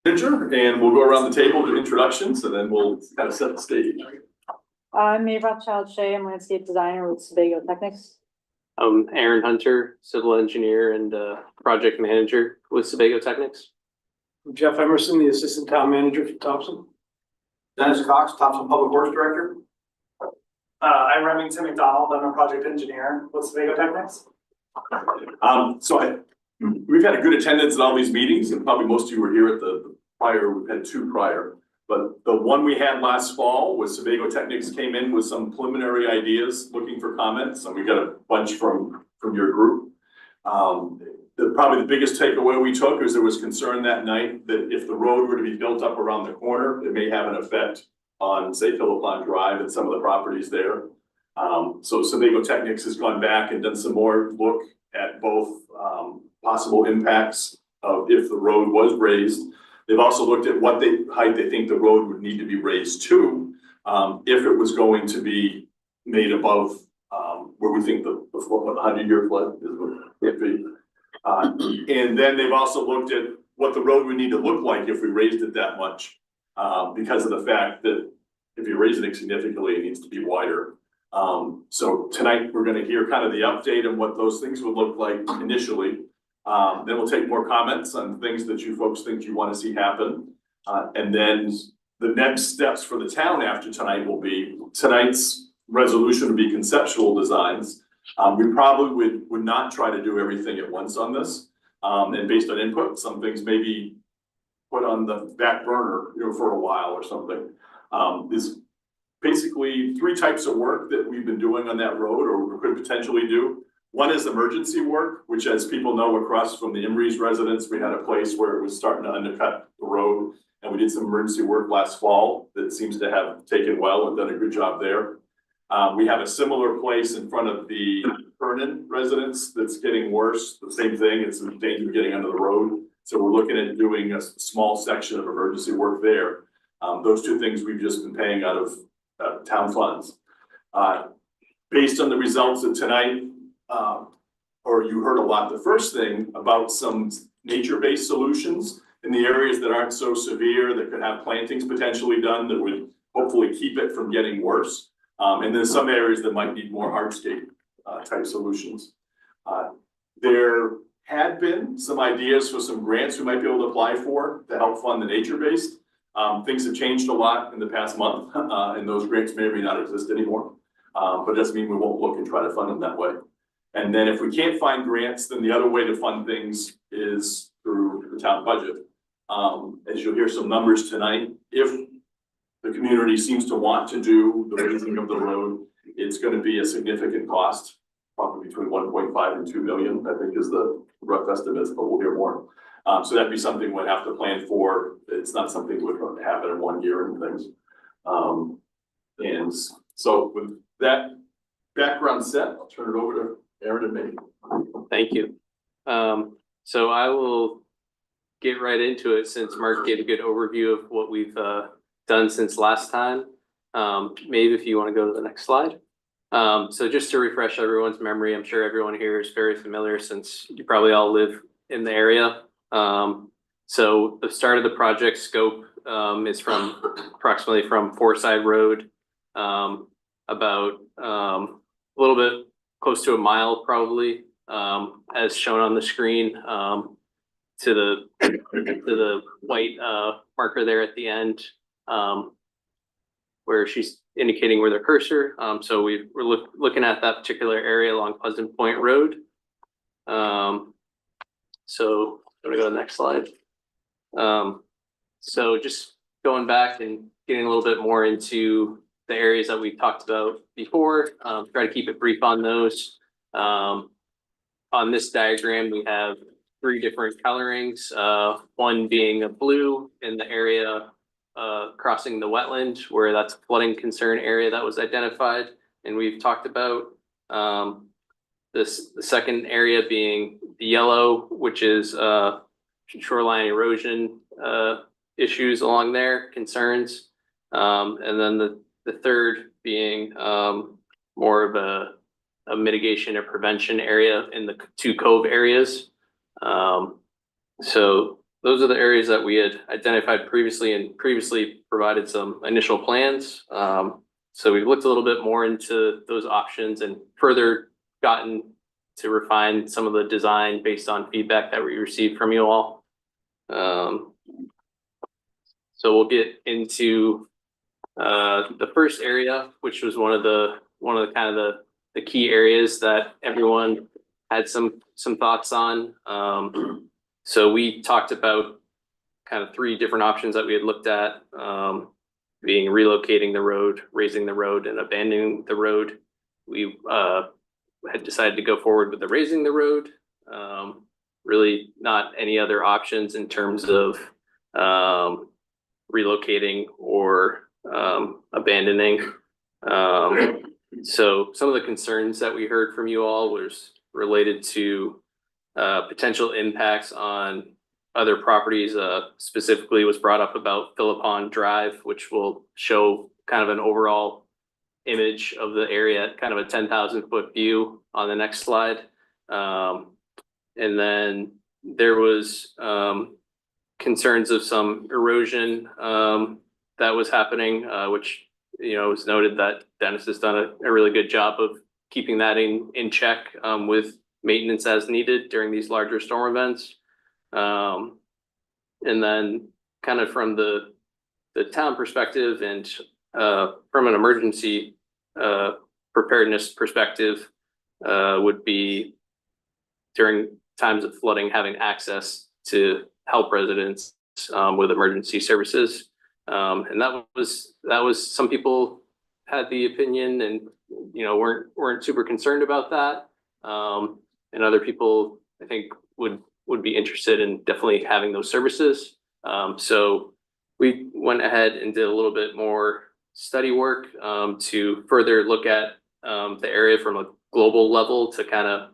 And we'll go around the table to introductions and then we'll kind of set the stage. I'm Mae Rothschild Shea. I'm landscape designer with Sebago Technics. I'm Aaron Hunter, civil engineer and project manager with Sebago Technics. I'm Jeff Emerson, the assistant town manager for Topsham. Dennis Cox, Topsham Public Works Director. I'm Remington McDonald. I'm a project engineer with Sebago Technics. We've had a good attendance at all these meetings, and probably most of you were here at the prior. We've had two prior, but the one we had last fall was Sebago Technics came in with some preliminary ideas, looking for comments, and we got a bunch from your group. Probably the biggest takeaway we took is there was concern that night that if the road were to be built up around the corner, it may have an effect on, say, Philippon Drive and some of the properties there. So Sebago Technics has gone back and done some more look at both possible impacts of if the road was raised. They've also looked at what height they think the road would need to be raised to if it was going to be made above where we think the 100-year flood is would be. And then they've also looked at what the road would need to look like if we raised it that much, because of the fact that if you raise it significantly, it needs to be wider. So tonight we're going to hear kind of the update on what those things would look like initially. Then we'll take more comments on things that you folks think you want to see happen. And then the next steps for the town after tonight will be tonight's resolution would be conceptual designs. We probably would not try to do everything at once on this. And based on input, some things may be put on the back burner, for a while or something. There's basically three types of work that we've been doing on that road or could potentially do. One is emergency work, which, as people know, across from the Imries residence, we had a place where it was starting to undercut the road, and we did some emergency work last fall that seems to have taken well and done a good job there. We have a similar place in front of the Vernon residence that's getting worse. The same thing, it's in danger of getting under the road. So we're looking at doing a small section of emergency work there. Those two things we've just been paying out of town funds. Based on the results of tonight, or you heard a lot, the first thing about some nature-based solutions in the areas that aren't so severe that could have plantings potentially done that would hopefully keep it from getting worse. And then some areas that might need more hardscape type solutions. There had been some ideas for some grants we might be able to apply for to help fund the nature-based. Things have changed a lot in the past month, and those grants may or may not exist anymore. But it doesn't mean we won't look and try to fund them that way. And then if we can't find grants, then the other way to fund things is through the town budget. As you'll hear some numbers tonight, if the community seems to want to do the raising of the road, it's going to be a significant cost, probably between 1.5 and 2 million, I think is the rough estimates, but we'll hear more. So that'd be something we'd have to plan for. It's not something that would happen in 1 year and things. And so with that background set, I'll turn it over to Aaron and Mae. Thank you. So I will get right into it since Mark gave a good overview of what we've done since last time. Maybe if you want to go to the next slide. So just to refresh everyone's memory, I'm sure everyone here is very familiar since you probably all live in the area. So the start of the project scope is from approximately from Forside Road, about a little bit close to a mile probably, as shown on the screen, to the white marker there at the end, where she's indicating where the cursor. So we're looking at that particular area along Pleasant Point Road. So I'm gonna go to the next slide. So just going back and getting a little bit more into the areas that we've talked about before, try to keep it brief on those. On this diagram, we have three different colorings, one being a blue in the area crossing the wetland, where that's a flooding concern area that was identified and we've talked about. The second area being the yellow, which is shoreline erosion issues along there, concerns. And then the third being more of a mitigation or prevention area in the two cove areas. So those are the areas that we had identified previously and previously provided some initial plans. So we've looked a little bit more into those options and further gotten to refine some of the design based on feedback that we received from you all. So we'll get into the first area, which was one of the kind of the key areas that everyone had some thoughts on. So we talked about kind of three different options that we had looked at, being relocating the road, raising the road, and abandoning the road. We had decided to go forward with the raising the road. Really not any other options in terms of relocating or abandoning. So some of the concerns that we heard from you all was related to potential impacts on other properties. Specifically was brought up about Philippon Drive, which will show kind of an overall image of the area, kind of a 10,000-foot view on the next slide. And then there was concerns of some erosion that was happening, which, you know, it was noted that Dennis has done a really good job of keeping that in check with maintenance as needed during these larger storm events. And then kind of from the town perspective and from an emergency preparedness perspective, would be during times of flooding, having access to help residents with emergency services. And that was some people had the opinion and, you know, weren't super concerned about that. And other people, I think, would be interested in definitely having those services. So we went ahead and did a little bit more study work to further look at the area from a global level to kind of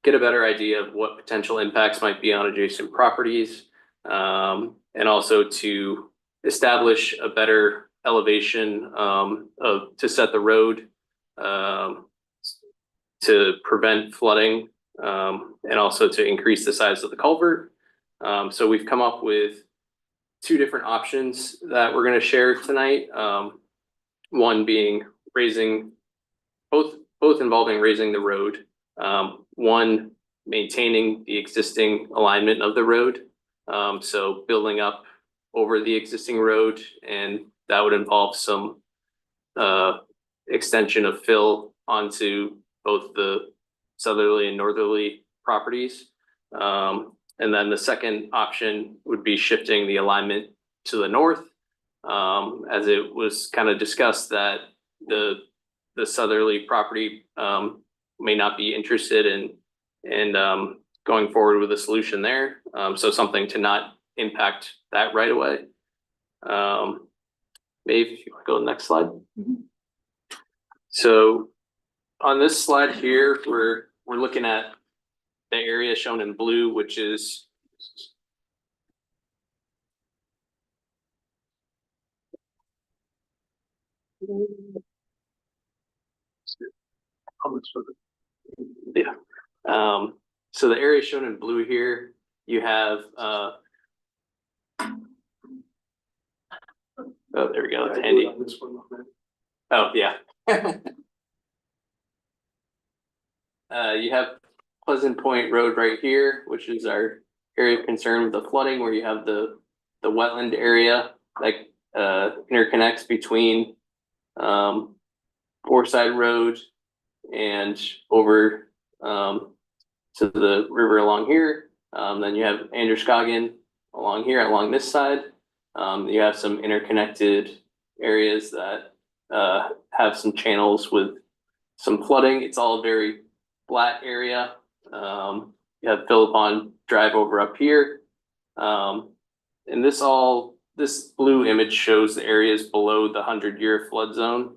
get a better idea of what potential impacts might be on adjacent properties, and also to establish a better elevation to set the road to prevent flooding, and also to increase the size of the culvert. So we've come up with two different options that we're going to share tonight. One being both involving raising the road. One, maintaining the existing alignment of the road. So building up over the existing road, and that would involve some extension of fill onto both the southerly and northerly properties. And then the second option would be shifting the alignment to the north, as it was kind of discussed that the southerly property may not be interested in going forward with a solution there. So something to not impact that right away. Maybe if you want to go to the next slide. So on this slide here, we're looking at the area shown in blue, which is yeah. So the area shown in blue here, you have oh, there we go. It's handy. Oh yeah. You have Pleasant Point Road right here, which is our area of concern with the flooding, where you have the wetland area that interconnects between Foreside Road and over to the river along here. Then you have Androscoggin along here, along this side. You have some interconnected areas that have some channels with some flooding. It's all a very flat area. You have Philippon Drive over up here. And this blue image shows the areas below the 100-year flood zone.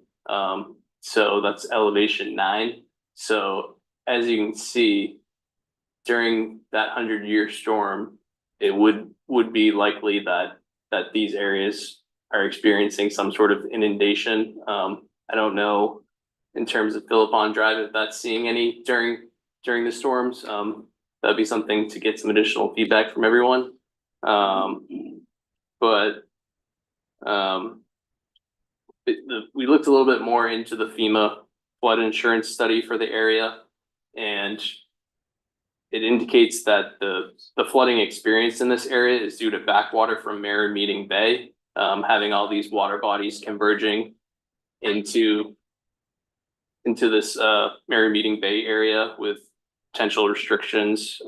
So that's elevation 9. So as you can see, during that 100-year storm, it would be likely that these areas are experiencing some sort of inundation. I don't know in terms of Philippon Drive if that's seeing any during the storms. That'd be something to get some additional feedback from everyone. But we looked a little bit more into the FEMA flood insurance study for the area, and it indicates that the flooding experience in this area is due to backwater from Meeting Bay, having all these water bodies converging into this Meeting Bay area with potential restrictions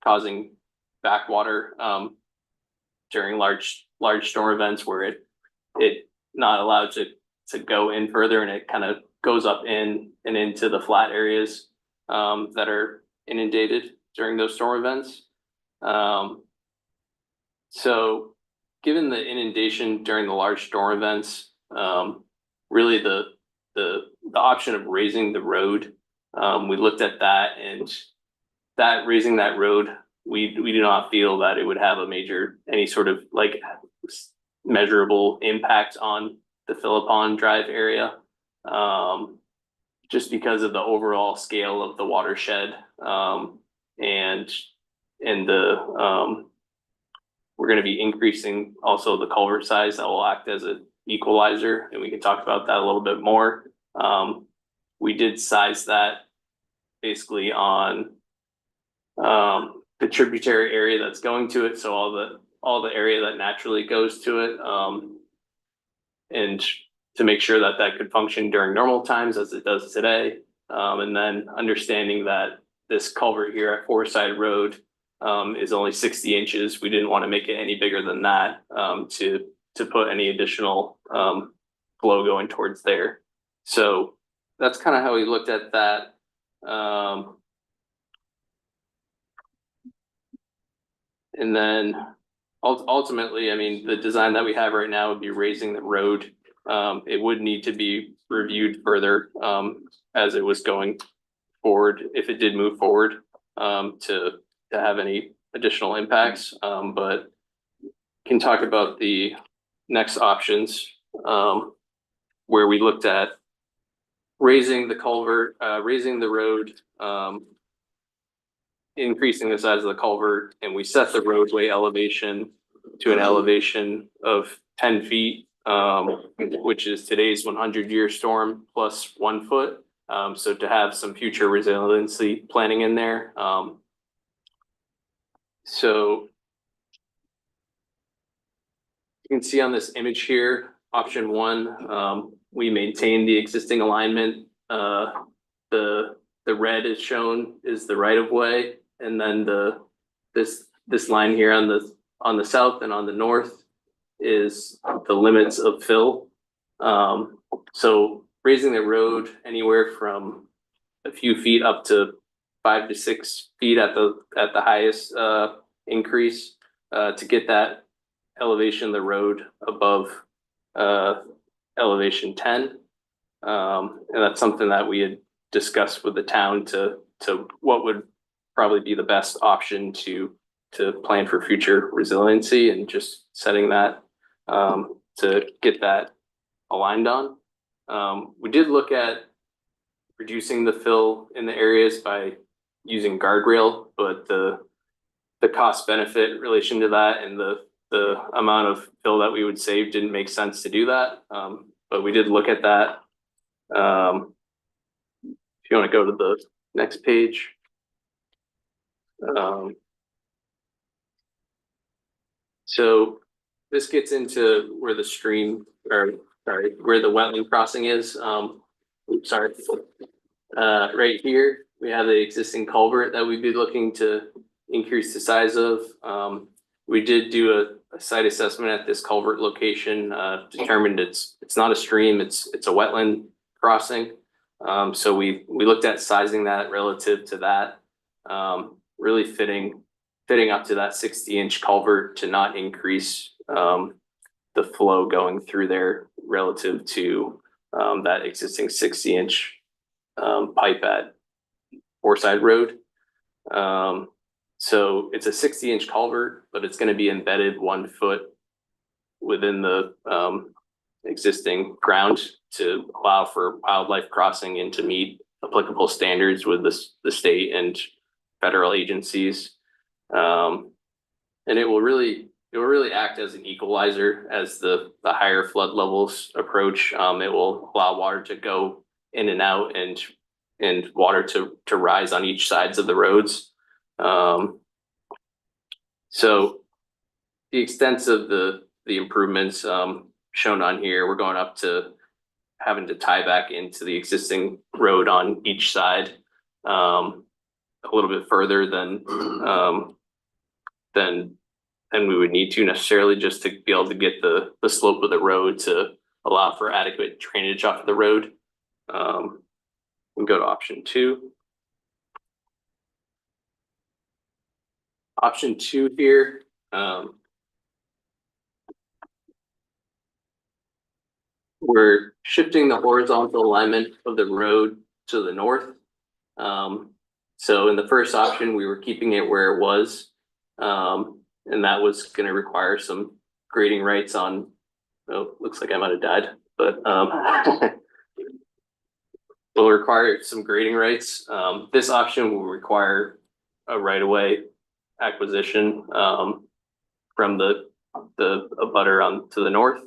causing backwater during large storm events where it not allowed to go in further, and it kind of goes up in and into the flat areas that are inundated during those storm events. So given the inundation during the large storm events, really the option of raising the road, we looked at that, and that raising that road, we do not feel that it would have any sort of like measurable impact on the Philippon Drive area, just because of the overall scale of the watershed, and we're going to be increasing also the culvert size that will act as an equalizer, and we can talk about that a little bit more. We did size that basically on the tributary area that's going to it, so all the area that naturally goes to it, and to make sure that that could function during normal times as it does today. And then understanding that this culvert here at Forsyth Road is only 60 inches. We didn't want to make it any bigger than that to put any additional flow going towards there. So that's kind of how we looked at that. And then ultimately, I mean, the design that we have right now would be raising the road. It would need to be reviewed further as it was going forward, if it did move forward, to have any additional impacts. But can talk about the next options, where we looked at raising the culvert, raising the road, increasing the size of the culvert, and we set the roadway elevation to an elevation of 10 feet, which is today's 100-year storm plus 1 foot. So to have some future resiliency planning in there. So you can see on this image here, option 1, we maintain the existing alignment. The red is shown is the right of way, and then this line here on the south and on the north is the limits of fill. So raising the road anywhere from a few feet up to 5 to 6 feet at the highest increase to get that elevation of the road above elevation 10. And that's something that we had discussed with the town to what would probably be the best option to plan for future resiliency, and just setting that to get that aligned on. We did look at reducing the fill in the areas by using guardrail, but the cost benefit relation to that and the amount of fill that we would save didn't make sense to do that. But we did look at that. If you want to go to the next page. So this gets into where the stream, or sorry, where the wetland crossing is. Right here, we have the existing culvert that we'd be looking to increase the size of. We did do a site assessment at this culvert location, determined it's not a stream, it's a wetland crossing. So we looked at sizing that relative to that, really fitting up to that 60-inch culvert to not increase the flow going through there relative to that existing 60-inch pipe at Forsyth Road. So it's a 60-inch culvert, but it's going to be embedded 1 foot within the existing ground to allow for wildlife crossing and to meet applicable standards with the state and federal agencies. And it will really act as an equalizer as the higher flood levels approach. It will allow water to go in and out and water to rise on each sides of the roads. So the extent of the improvements shown on here, we're going up to having to tie back into the existing road on each side a little bit further than we would need to necessarily, just to be able to get the slope of the road to allow for adequate drainage off of the road. We go to option 2. Option 2 here. We're shifting the horizontal alignment of the road to the north. So in the first option, we were keeping it where it was. And that was going to require some grading rights on, oh, looks like I might have died, but will require some grading rights. This option will require a right-of-way acquisition from the abutter on to the north.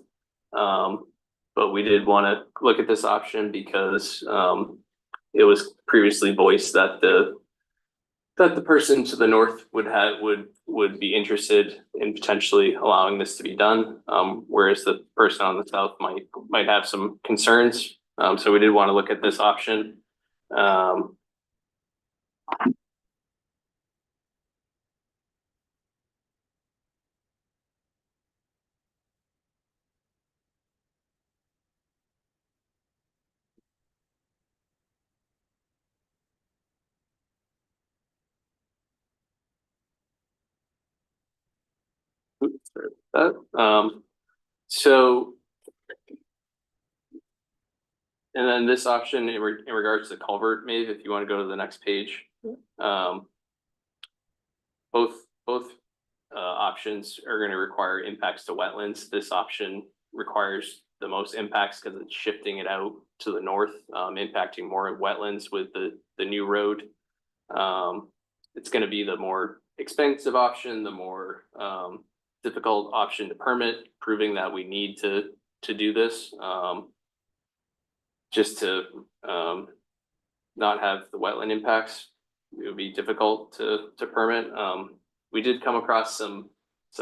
But we did want to look at this option because it was previously voiced that the person to the north would be interested in potentially allowing this to be done, whereas the person on the south might have some concerns. So we did want to look at this option. So, and then this option in regards to culvert, maybe if you want to go to the next page. Both options are going to require impacts to wetlands. This option requires the most impacts because it's shifting it out to the north, impacting more wetlands with the new road. It's going to be the more expensive option, the more difficult option to permit, proving that we need to do this, just to not have the wetland impacts. It would be difficult to permit. We did come across some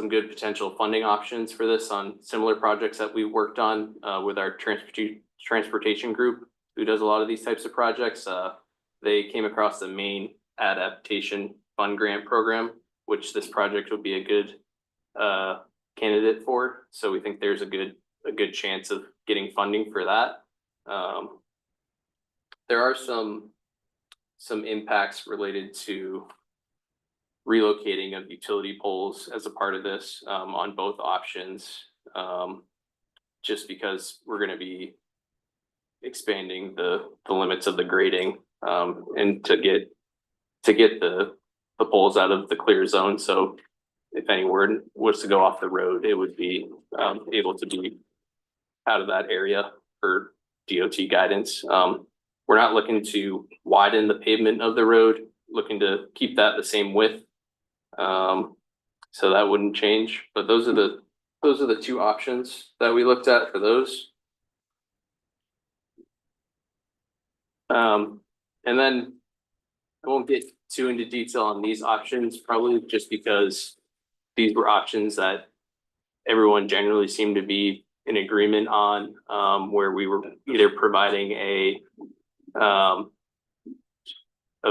good potential funding options for this on similar projects that we worked on with our transportation group, who does a lot of these types of projects. They came across the Maine Adaptation Fund Grant Program, which this project would be a good candidate for. So we think there's a good chance of getting funding for that. There are some impacts related to relocating of utility poles as a part of this on both options, just because we're going to be expanding the limits of the grading and to get the poles out of the clear zone. So if anyone was to go off the road, it would be able to be out of that area for DOT guidance. We're not looking to widen the pavement of the road, looking to keep that the same width. So that wouldn't change, but those are the two options that we looked at for those. And then I won't get too into detail on these options, probably just because these were options that everyone generally seemed to be in agreement on, where we were either providing a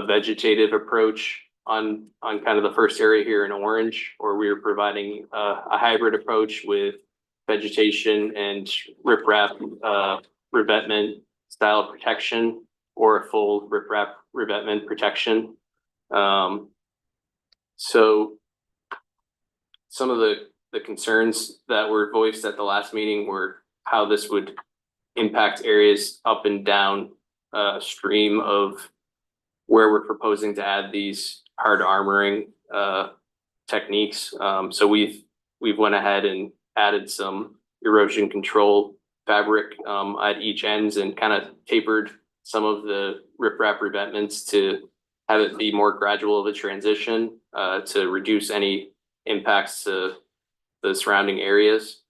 vegetative approach on kind of the first area here in orange, or we were providing a hybrid approach with vegetation and riprap revetment style protection, or a full riprap revetment protection. So some of the concerns that were voiced at the last meeting were how this would impact areas up and down stream of where we're proposing to add these hard armoring techniques. So we've went ahead and added some erosion control fabric at each ends and kind of tapered some of the riprap revetments to have it be more gradual of a transition to reduce any impacts to the surrounding areas.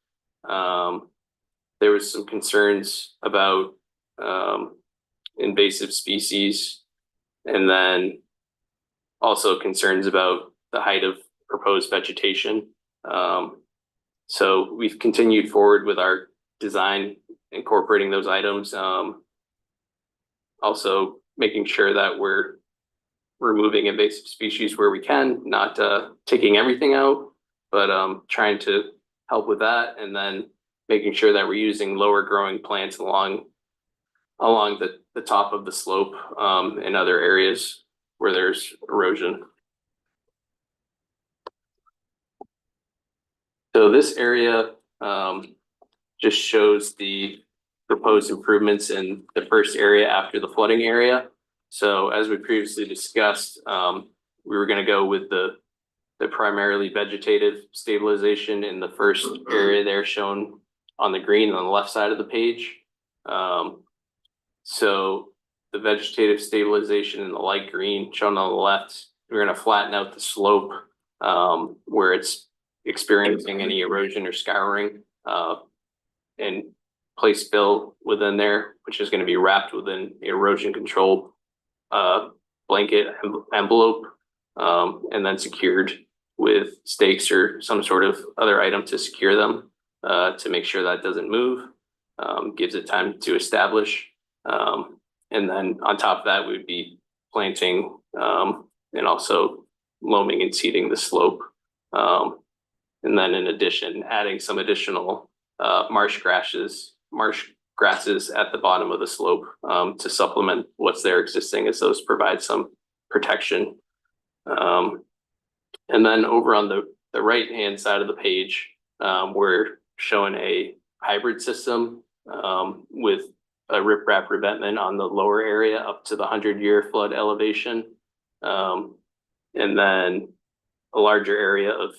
There was some concerns about invasive species, and then also concerns about the height of proposed vegetation. So we've continued forward with our design, incorporating those items. Also making sure that we're removing invasive species where we can, not taking everything out, but trying to help with that, and then making sure that we're using lower growing plants along the top of the slope in other areas where there's erosion. So this area just shows the proposed improvements in the first area after the flooding area. So as we previously discussed, we were going to go with the primarily vegetative stabilization in the first area there shown on the green on the left side of the page. So the vegetative stabilization in the light green shown on the left, we're going to flatten out the slope where it's experiencing any erosion or scouring and place fill within there, which is going to be wrapped within erosion control blanket envelope and then secured with stakes or some sort of other item to secure them to make sure that doesn't move, gives it time to establish. And then on top of that, we would be planting and also loaming and seeding the slope. And then in addition, adding some additional marsh grasses at the bottom of the slope to supplement what's there existing, as those provide some protection. And then over on the right-hand side of the page, we're showing a hybrid system with a riprap revetment on the lower area up to the 100-year flood elevation. And then a larger area of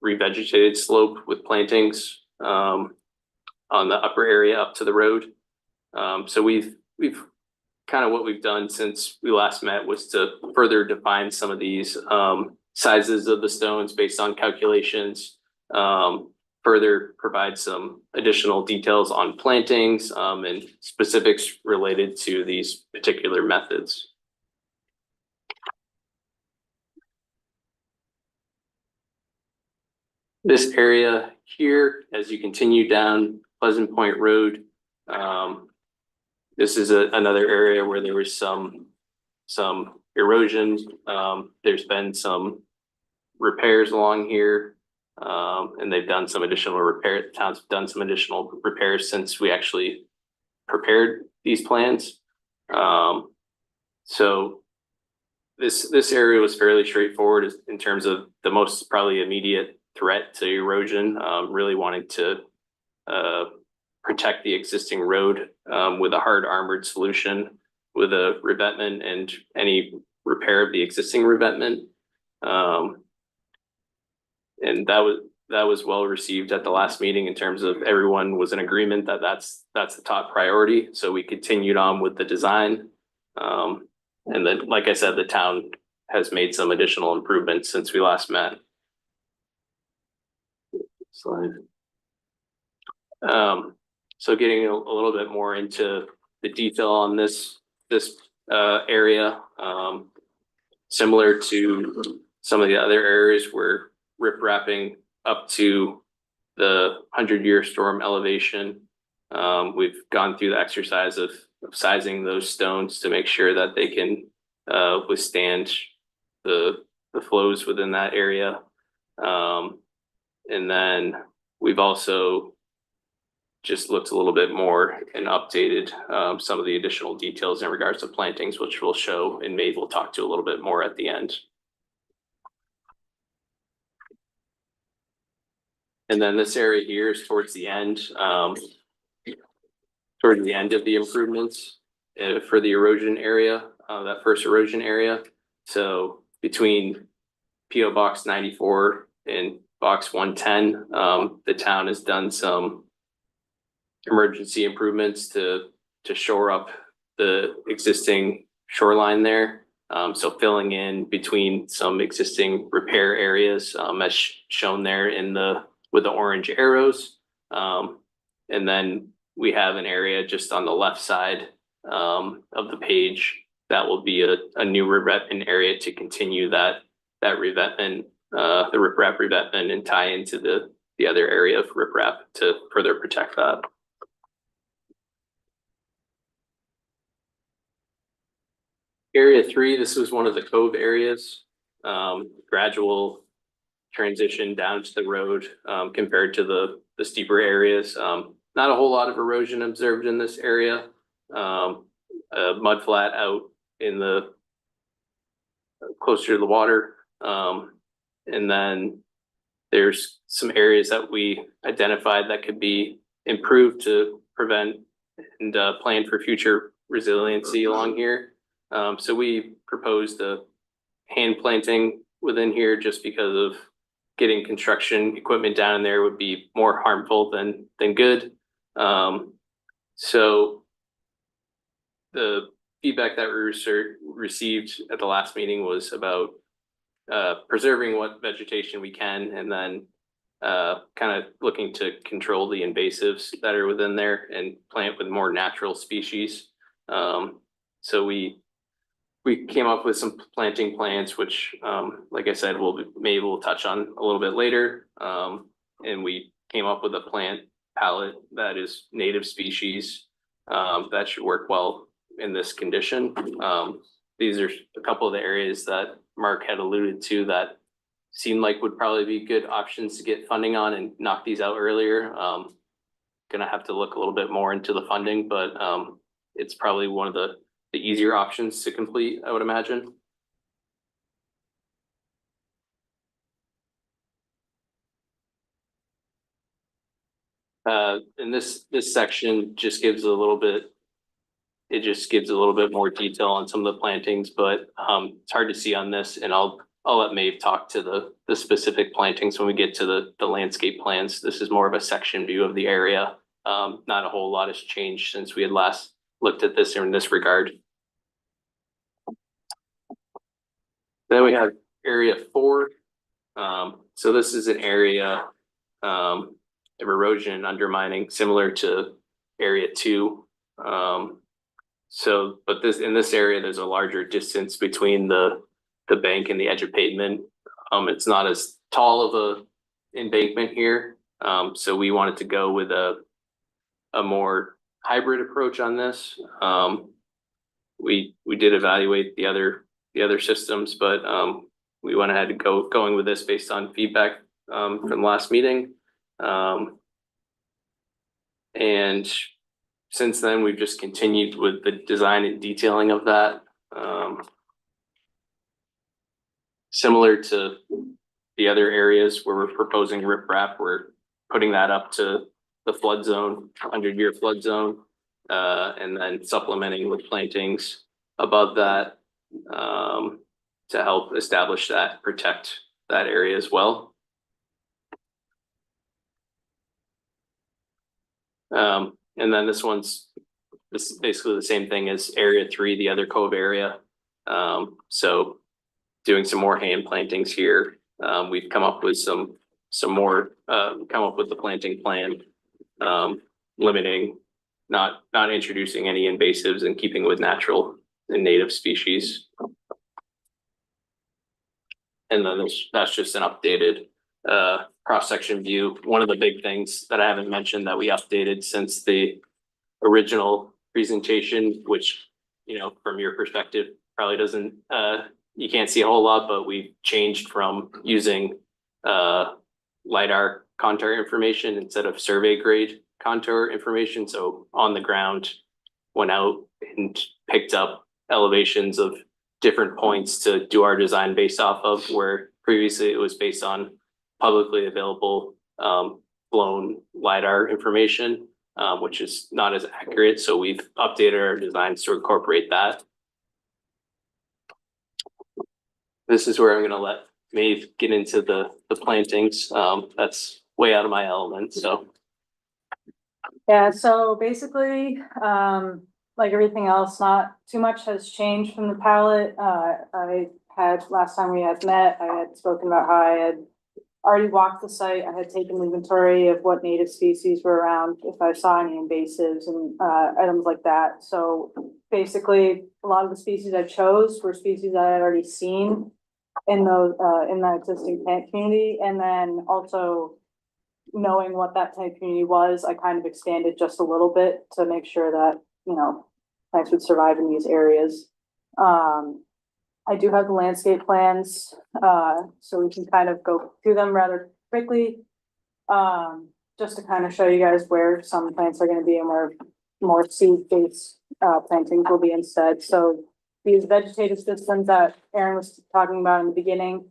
revegetated slope with plantings on the upper area up to the road. So we've kind of what we've done since we last met was to further define some of these sizes of the stones based on calculations, further provide some additional details on plantings and specifics related to these particular methods. This area here, as you continue down Pleasant Point Road, this is another area where there was some erosion. There's been some repairs along here, and they've done some additional repair. The town's done some additional repairs since we actually prepared these plans. So this area was fairly straightforward in terms of the most probably immediate threat to erosion, really wanting to protect the existing road with a hard armored solution with a revetment and any repair of the existing revetment. And that was well received at the last meeting in terms of everyone was in agreement that that's the top priority. So we continued on with the design. And then, like I said, the town has made some additional improvements since we last met. Slide. So getting a little bit more into the detail on this area, similar to some of the other areas where rip wrapping up to the 100-year storm elevation. We've gone through the exercise of sizing those stones to make sure that they can withstand the flows within that area. And then we've also just looked a little bit more and updated some of the additional details in regards to plantings, which we'll show and maybe we'll talk to a little bit more at the end. And then this area here is towards the end of the improvements for the erosion area, that first erosion area. So between PO Box 94 and Box 110, the town has done some emergency improvements to shore up the existing shoreline there. So filling in between some existing repair areas, as shown there with the orange arrows. And then we have an area just on the left side, of the page that will be a new revetment area to continue that revetment, the riprap revetment, and tie into the other area of riprap to further protect that. Area 3, this was one of the cove areas, gradual transition down to the road, compared to the steeper areas. Not a whole lot of erosion observed in this area. A mud flat out in the closer to the water. And then there's some areas that we identified that could be improved to prevent and plan for future resiliency along here. So we proposed a hand planting within here just because of getting construction equipment down in there would be more harmful than good. So the feedback that we received at the last meeting was about preserving what vegetation we can, and then kind of looking to control the invasives that are within there and plant with more natural species. So we came up with some planting plans, which, like I said, maybe we'll touch on a little bit later. And we came up with a plant palette that is native species that should work well in this condition. These are a couple of the areas that Mark had alluded to that seemed like would probably be good options to get funding on and knock these out earlier. Gonna have to look a little bit more into the funding, but it's probably one of the easier options to complete, I would imagine. And this section just gives a little bit, it just gives a little bit more detail on some of the plantings, but it's hard to see on this, and I'll let Maeve talk to the specific plantings when we get to the landscape plans. This is more of a section view of the area. Not a whole lot has changed since we had last looked at this in this regard. Then we have area 4. So this is an area of erosion and undermining similar to area 2. But in this area, there's a larger distance between the bank and the edge of pavement. It's not as tall of a embankment here. So we wanted to go with a more hybrid approach on this. We did evaluate the other systems, but we went ahead and going with this based on feedback from the last meeting. And since then, we've just continued with the design and detailing of that. Similar to the other areas where we're proposing riprap, we're putting that up to the flood zone, 100-year flood zone, and then supplementing with plantings above that to help establish that, protect that area as well. And then this is basically the same thing as area 3, the other cove area. So doing some more hand plantings here. We've come up with some more, come up with the planting plan, limiting, not introducing any invasives and keeping with natural and native species. And then that's just an updated cross-section view. One of the big things that I haven't mentioned that we updated since the original presentation, which, from your perspective, probably doesn't, you can't see a whole lot, but we've changed from using LiDAR contour information instead of survey grade contour information. So on the ground, went out and picked up elevations of different points to do our design based off of, where previously it was based on publicly available blown LiDAR information, which is not as accurate. So we've updated our designs to incorporate that. This is where I'm going to let Maeve get into the plantings. That's way out of my element. So Yeah, so basically, like everything else, not too much has changed from the palette. I had, last time we had met, I had spoken about how I had already walked the site. I had taken inventory of what native species were around, if I saw any invasives and, items like that. So basically, a lot of the species I chose were species I had already seen in those, in that existing plant community. And then also knowing what that plant community was, I kind of expanded just a little bit to make sure that, you know, plants would survive in these areas. I do have the landscape plans, so we can kind of go through them rather quickly. Just to kind of show you guys where some plants are gonna be and where more seed-based, plantings will be instead. So these vegetative systems that Aaron was talking about in the beginning,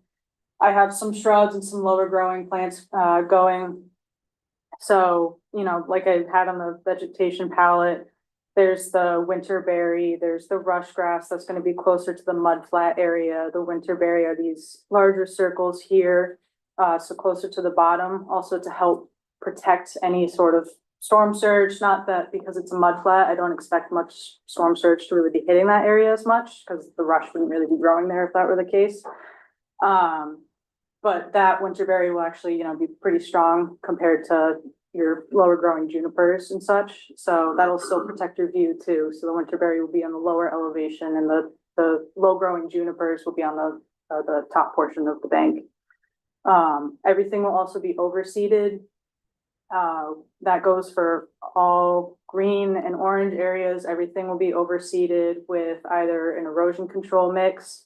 I have some shrubs and some lower growing plants, going. So, you know, like I had on the vegetation palette, there's the winterberry, there's the rush grass that's gonna be closer to the mud flat area. The winterberry are these larger circles here, so closer to the bottom, also to help protect any sort of storm surge. Not that because it's a mud flat, I don't expect much storm surge to really be hitting that area as much, because the rush wouldn't really be growing there if that were the case. But that winterberry will actually, you know, be pretty strong compared to your lower growing junipers and such. So that'll still protect your view too. So the winterberry will be on the lower elevation and the low growing junipers will be on the top portion of the bank. Everything will also be overseeded. That goes for all green and orange areas. Everything will be overseeded with either an erosion control mix,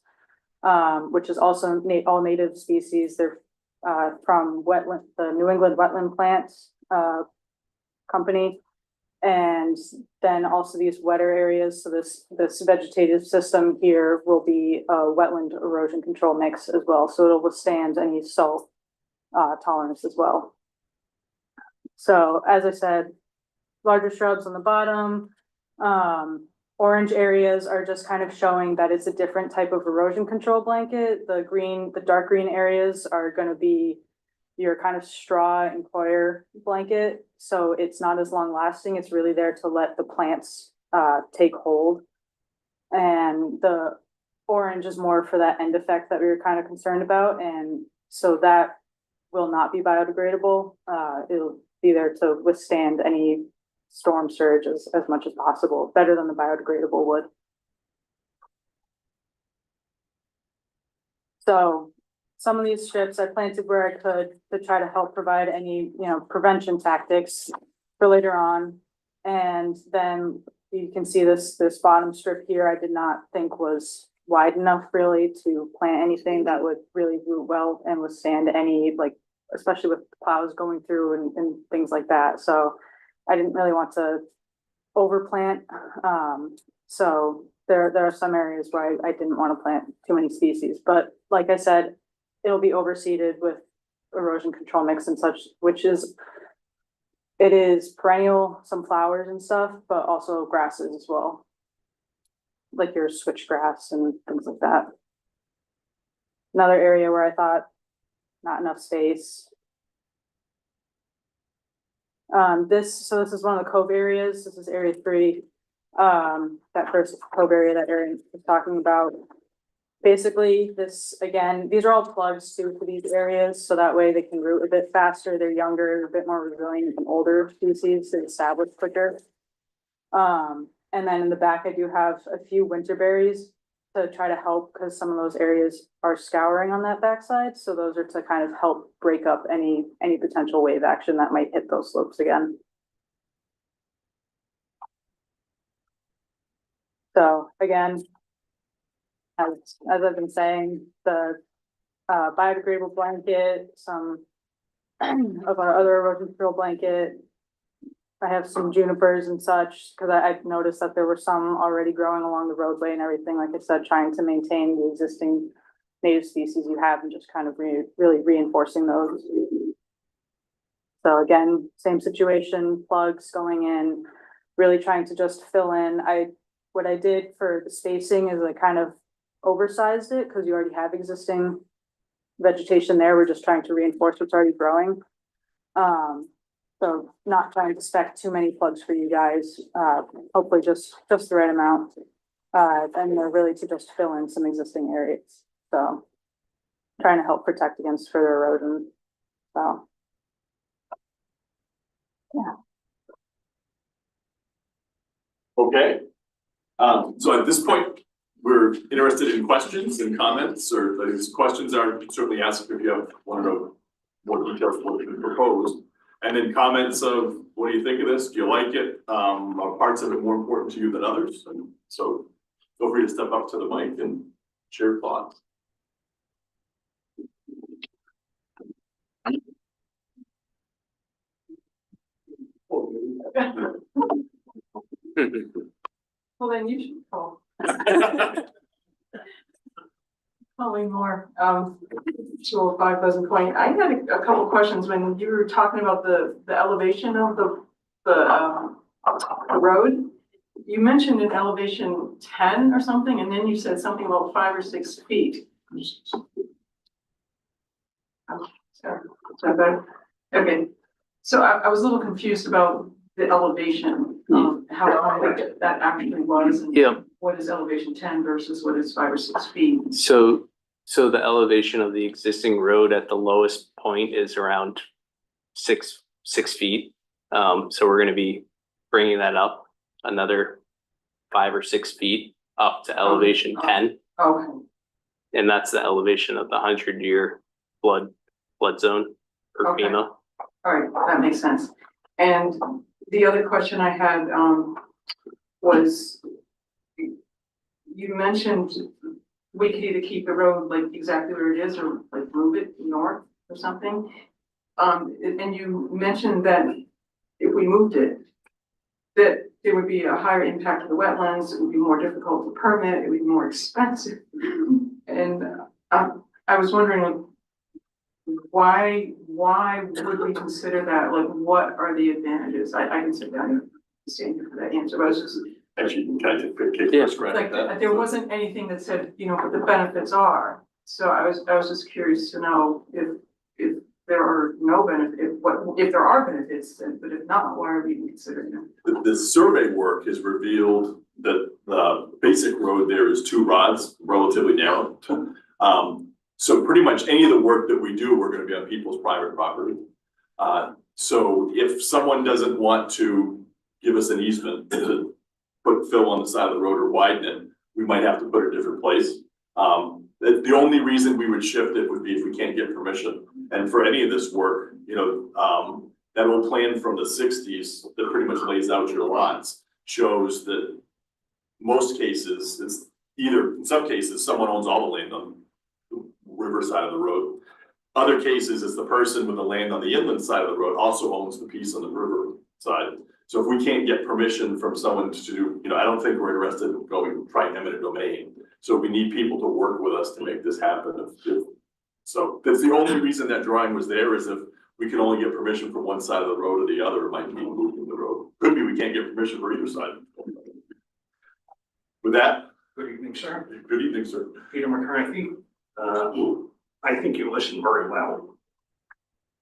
which is also all native species. They're from wetland, the New England Wetland Plants company. And then also these wetter areas. So this vegetative system here will be a wetland erosion control mix as well. So it'll withstand any salt tolerance as well. So as I said, larger shrubs on the bottom. Orange areas are just kind of showing that it's a different type of erosion control blanket. The dark green areas are gonna be your kind of straw and coir blanket. So it's not as long lasting. It's really there to let the plants take hold. And the orange is more for that end effect that we were kind of concerned about. And so that will not be biodegradable. It'll be there to withstand any storm surge as much as possible, better than the biodegradable would. So some of these strips I planted where I could to try to help provide any, you know, prevention tactics for later on. And then you can see this bottom strip here, I did not think was wide enough really to plant anything that would really root well and withstand any, like, especially with plows going through and things like that. So I didn't really want to overplant. So there are some areas where I didn't want to plant too many species, but like I said, it'll be overseeded with erosion control mix and such, it is perennial, some flowers and stuff, but also grasses as well. Like your switchgrass and things like that. Another area where I thought not enough space. This is one of the cove areas. This is area 3. That first cove area that Aaron was talking about. Basically, these are all plugs too for these areas, so that way they can root a bit faster. They're younger, a bit more resilient than older species to establish quicker. And then in the back, I do have a few winterberries to try to help, because some of those areas are scouring on that backside. So those are to kind of help break up any potential wave action that might hit those slopes again. So again, as I've been saying, the biodegradable blanket, some of our other erosion control blanket. I have some junipers and such, because I noticed that there were some already growing along the roadway and everything. Like I said, trying to maintain the existing native species you have and just kind of really reinforcing those. So again, same situation, plugs going in, really trying to just fill in. What I did for the spacing is I kind of oversized it, because you already have existing vegetation there. We're just trying to reinforce what's already growing. So not trying to spec too many plugs for you guys, hopefully just the right amount. And they're really to just fill in some existing areas, so. Trying to help protect against further erosion, so. Okay. So at this point, we're interested in questions and comments, or these questions are certainly asked if you want to know more details of what's been proposed. And then comments of, what do you think of this? Do you like it? Are parts of it more important to you than others? And so feel free to step up to the mic and share thoughts. Well, then you should call. Calling more, 205 Pleasant Point. I had a couple questions when you were talking about the elevation of the road. You mentioned an elevation 10 or something, and then you said something about 5 or 6 feet. Sorry, is that better? Okay, so I was a little confused about the elevation, how high that actually was. And Yeah. what is elevation 10 versus what is 5 or 6 feet? So the elevation of the existing road at the lowest point is around six feet. So we're gonna be bringing that up another 5 or 6 feet up to elevation 10. Okay, And that's the elevation of the 100-year flood zone for Okay. FEMA. all right, that makes sense. And the other question I had, was you mentioned we could either keep the road like exactly where it is or like move it north or something. And you mentioned that if we moved it, that there would be a higher impact of the wetlands, it would be more difficult to permit, it would be more expensive. And I was wondering, why would we consider that? Like, what are the advantages? I can sit down and stand here for that answer, but I was just Actually, you can kind of take Yeah. first crack at like, that. there wasn't anything that said, you know, what the benefits are. So I was just curious to know if there are no benefit, if there are benefits, then, but if not, why are we even considering them? The survey work has revealed that the basic road there is 2 rods, relatively narrow. So pretty much any of the work that we do, we're gonna be on people's private property. So if someone doesn't want to give us an easement to put fill on the side of the road or widen it, we might have to put it a different place. The only reason we would shift it would be if we can't get permission. And for any of this work, you know, that old plan from the 60s that pretty much lays out your lots shows that most cases, it's either, in some cases, someone owns all the land on the river side of the road. Other cases, it's the person with the land on the inland side of the road also owns the piece on the river side. So if we can't get permission from someone to do, you know, I don't think we're interested in going try eminent domain. So we need people to work with us to make this happen. So that's the only reason that drawing was there, is if we can only get permission from one side of the road or the other, it might be moving the road. Could be we can't get permission for either side. With that, Good evening, sir. good evening, sir. Peter McCarthy. I think you listened very well.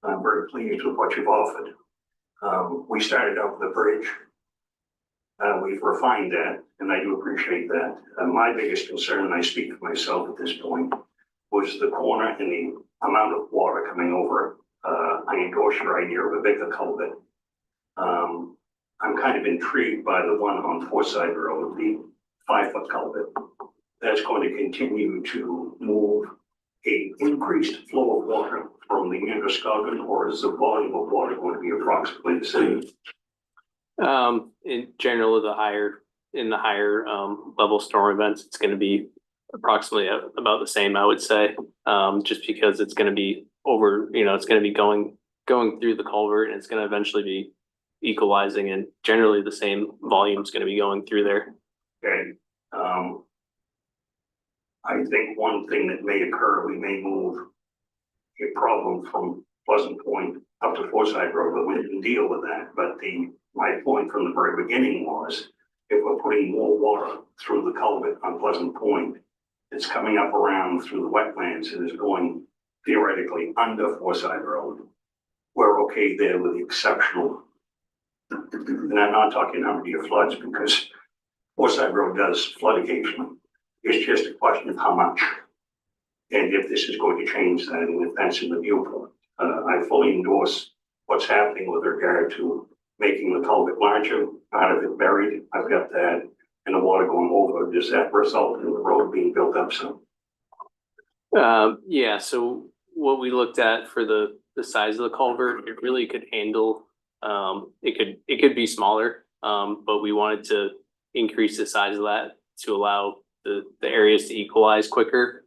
I'm very pleased with what you've offered. We started out with the bridge. We've refined that, and I do appreciate that. My biggest concern, and I speak for myself at this point, was the corner and the amount of water coming over. I endorse your idea of a bigger culvert. I'm kind of intrigued by the one on Forsyth Road, the 5-foot culvert. That's going to continue to move a increased flow of water from the Androscoggin, or is the volume of water going to be approximately the same? In general, in the higher level storm events, it's gonna be approximately about the same, I would say. Just because it's gonna be over, you know, it's gonna be going through the culvert, and it's gonna eventually be equalizing, and generally the same volume is gonna be going through there. Okay. I think one thing that may occur, we may move a problem from Pleasant Point up to Forsyth Road, but we didn't deal with that. But my point from the very beginning was, if we're putting more water through the culvert on Pleasant Point, it's coming up around through the wetlands and is going theoretically under Forsyth Road. we're okay there with the exceptional. And I'm not talking how many floods, because Forsyth Road does flood occasionally. It's just a question of how much. And if this is going to change that, and if that's in the viewpoint. I fully endorse what's happening with regard to making the culvert larger, part of it buried. I've got that, and the water going over. Does that result in the road being built up some? Yeah, so what we looked at for the size of the culvert, it really could handle, it could be smaller. But we wanted to increase the size of that to allow the areas to equalize quicker,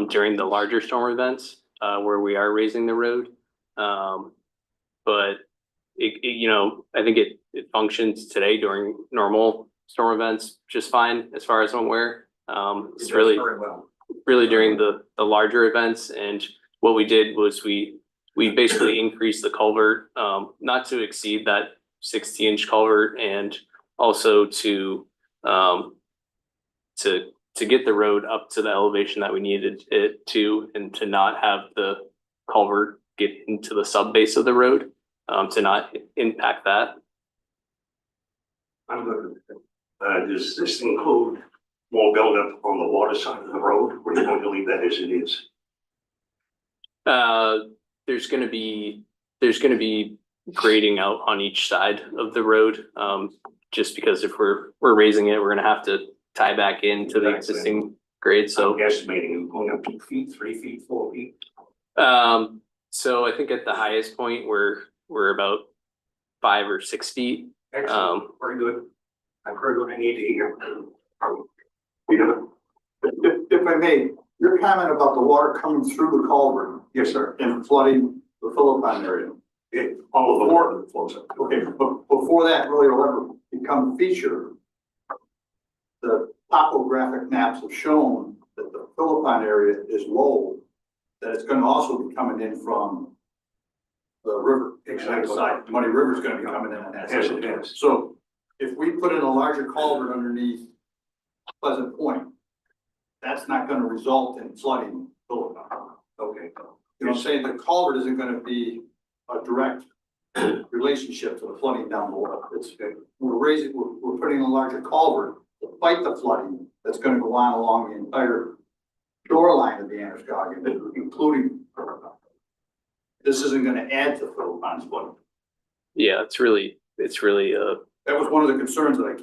during the larger storm events, where we are raising the road. But you know, I think it functions today during normal storm events just fine, as far as I'm aware. It's really, Very well. really during the larger events, and what we did was we basically increased the culvert, not to exceed that 60-inch culvert, and also to get the road up to the elevation that we needed it to, and to not have the culvert get into the sub base of the road, to not impact that. I'm good with it. Does this include more buildup on the water side of the road, or are you going to leave that as it is? There's gonna be grading out on each side of the road, just because if we're raising it, we're gonna have to tie back into the existing grade, so. I'm estimating going up 2 feet, 3 feet, 4 feet. So I think at the highest point, we're about 5 or 6 feet. Excellent, very good. I've heard what I need to hear. Peter? If I may, your comment about the water coming through the culvert. Yes, sir. And flooding the Philippine area. All of the water that flows up. Okay, but before that really will ever become a feature, the topographic maps have shown that the Philippine area is low, that it's gonna also be coming in from the river. Exactly. Side. Muddy River's gonna be coming in on that Yes, side. it is. So if we put in a larger culvert underneath Pleasant Point, that's not gonna result in flooding Philippine. Okay. You know what I'm saying? The culvert isn't gonna be a direct relationship to the flooding down below. We're putting a larger culvert to fight the flooding that's gonna go on along the entire shoreline of the Androscoggin, including. This isn't gonna add to Philippine's flooding. Yeah, it's really, That was one of the concerns that I've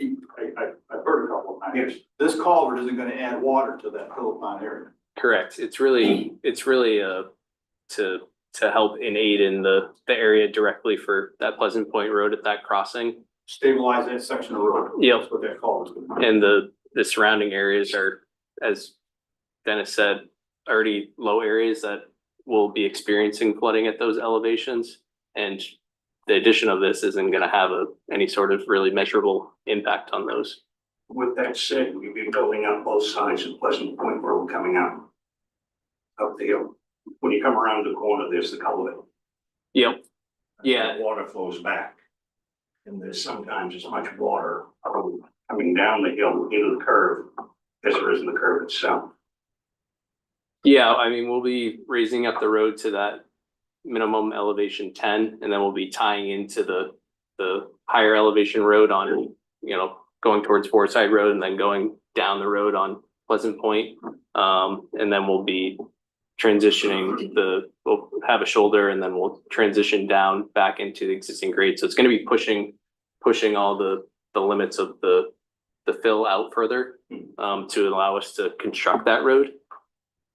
heard a couple of times. Yes. This culvert isn't gonna add water to that Philippine area. correct. It's really, to help and aid in the area directly for that Pleasant Point Road at that crossing. Stabilize that section of road. Yep. That's what that culvert's gonna do. And the surrounding areas are, as Dennis said, already low areas that will be experiencing flooding at those elevations. And the addition of this isn't gonna have any sort of really measurable impact on those. With that said, we've been building up both sides of Pleasant Point Road coming out up the hill. When you come around the corner, there's the culvert. Yep. Yeah. The water flows back. And there's sometimes as much water coming down the hill into the curve as there is in the curve itself. Yeah, I mean, we'll be raising up the road to that minimum elevation 10, and then we'll be tying into the higher elevation road on, going towards Forsyth Road and then going down the road on Pleasant Point. And then we'll be transitioning we'll have a shoulder, and then we'll transition down back into the existing grade. So it's gonna be pushing all the limits of the fill out further, to allow us to construct that road.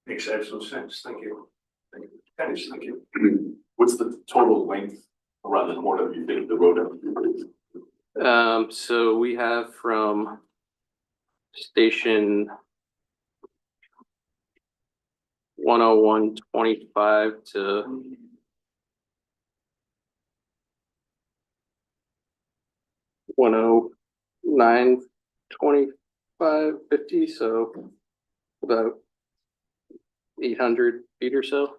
Makes absolute sense. Thank you. Thank you. Dennis, thank you. What's the total length around the corner you think the road has to be? So we have from station 101.25 to 109.25.50, so about 800 feet or so.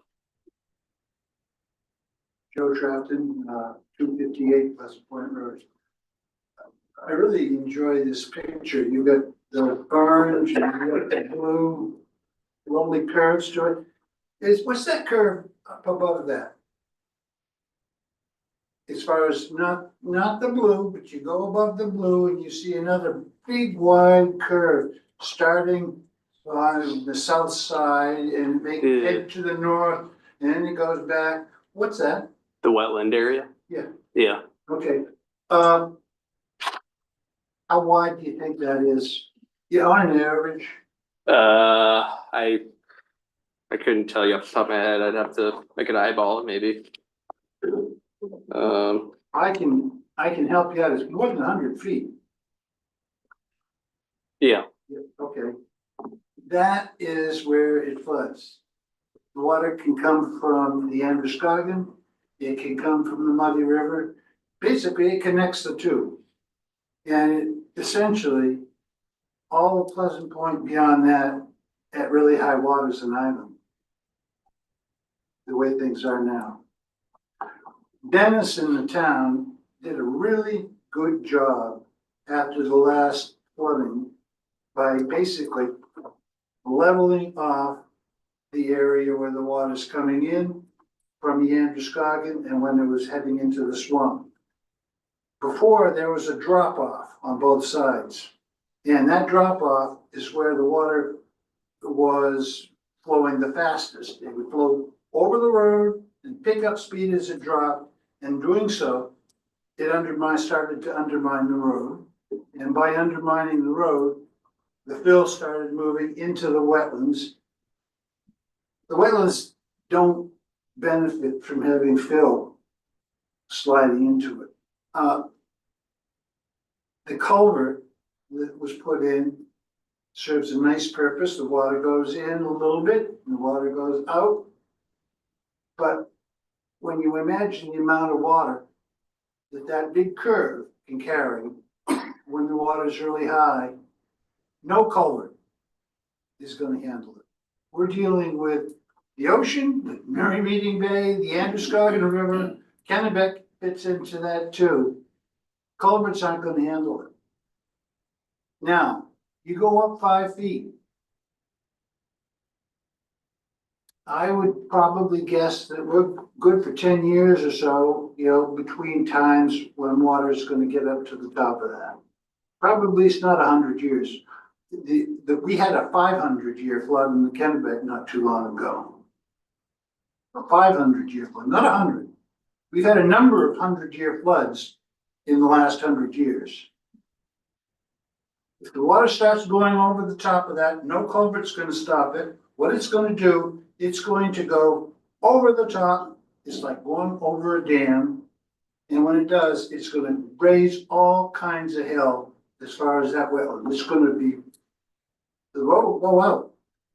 Joe Trafton, 258 West Point Road. I really enjoy this picture. You got the orange and you got the blue, lonely curves to it. What's that curve up above that? as far as not the blue, but you go above the blue and you see another big wide curve starting on the south side and head to the north, and then it goes back. What's that? The wetland area? Yeah. Yeah. Okay, how wide do you think that is? Yeah, on an average, I couldn't tell you off the top of my head. I'd have to, I could eyeball it maybe. I can help you out, it's more than 100 feet. Yeah, Yeah, okay. That is where it floods. The water can come from the Androscoggin, it can come from the Muddy River. Basically, it connects the two. And essentially, all of Pleasant Point beyond that, at really high water is an island. The way things are now. Dennis in the town did a really good job after the last flooding by basically leveling off the area where the water's coming in from the Androscoggin and when it was heading into the swamp. Before, there was a drop off on both sides. And that drop off is where the water was flowing the fastest. It would flow over the road and pick up speed as it dropped. And doing so, it started to undermine the road. And by undermining the road, the fill started moving into the wetlands. The wetlands don't benefit from having fill sliding into it. The culvert that was put in serves a nice purpose. The water goes in a little bit, and the water goes out. But when you imagine the amount of water that big curve can carry when the water is really high, no culvert is going to handle it. We're dealing with the ocean, the Mary Meeting Bay, the Androscoggin River, Kennebec fits into that too. Culverts aren't going to handle it. Now, you go up 5 feet. I would probably guess that we're good for 10 years or so, between times when water is going to get up to the top of that. Probably it's not 100 years. We had a 500-year flood in the Kennebec not too long ago. A 500-year flood, not 100. We've had a number of 100-year floods in the last 100 years. If the water starts going over the top of that, no culvert's going to stop it. What it's going to do, it's going to go over the top. It's like going over a dam. And when it does, it's going to raise all kinds of hell as far as that wetland. It's going to be, the road will go out.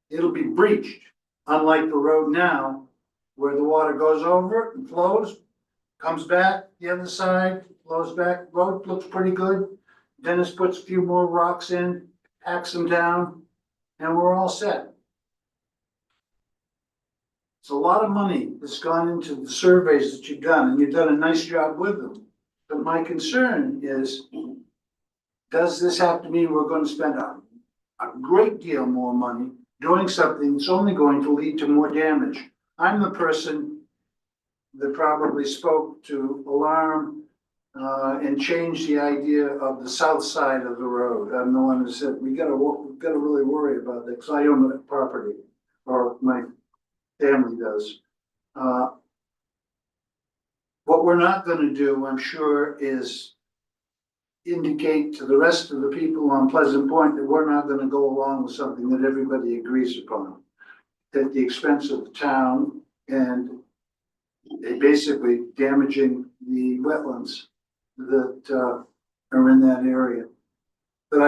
It'll be breached, unlike the road now, where the water goes over and flows, comes back the other side, flows back. Road looks pretty good. Dennis puts a few more rocks in, packs them down, and we're all set. It's a lot of money that's gone into the surveys that you've done, and you've done a nice job with them. But my concern is, does this have to mean we're going to spend a great deal more money doing something that's only going to lead to more damage? I'm the person that probably spoke to alarm and change the idea of the south side of the road. I'm the one who said, we've got to really worry about that, because I own the property, or my family does. What we're not going to do, I'm sure, is indicate to the rest of the people on Pleasant Point that we're not going to go along with something that everybody agrees upon at the expense of the town, and basically damaging the wetlands that are in that area. But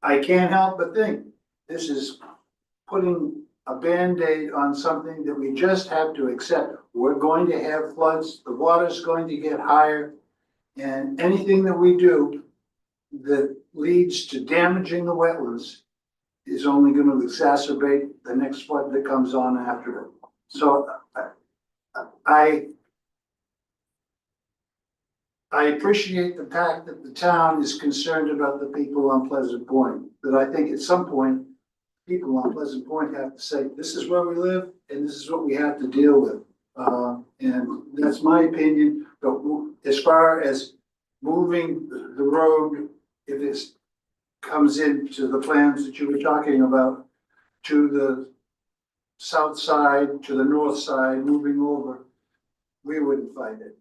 I can't help but think this is putting a Band-Aid on something that we just have to accept. We're going to have floods, the water's going to get higher, and anything that we do that leads to damaging the wetlands is only going to exacerbate the next flood that comes on after it. So I appreciate the fact that the town is concerned about the people on Pleasant Point, but I think at some point, people on Pleasant Point have to say, this is where we live and this is what we have to deal with. And that's my opinion, but as far as moving the road, if it comes into the plans that you were talking about, to the south side, to the north side, moving over, we wouldn't find it.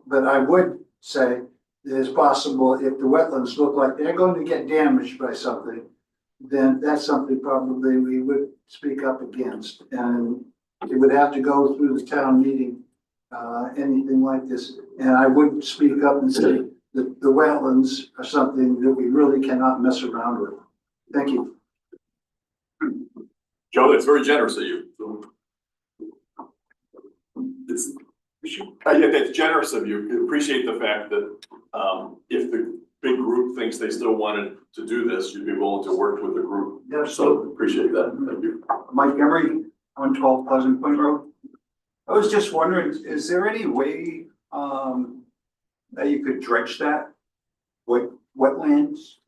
But I would say that it's possible if the wetlands look like they're going to get damaged by something, then that's something probably we would speak up against. And it would have to go through the town meeting, anything like this. And I would speak up and say that the wetlands are something that we really cannot mess around with. Thank you. Joe, that's very generous of you. Yeah, that's generous of you. Appreciate the fact that, if the big group thinks they still wanted to do this, you'd be willing to work with the group. Yeah, So appreciate that. Thank you. Mike Emery, 112 Pleasant Point Road. I was just wondering, is there any way, that you could dredge that? Wetlands?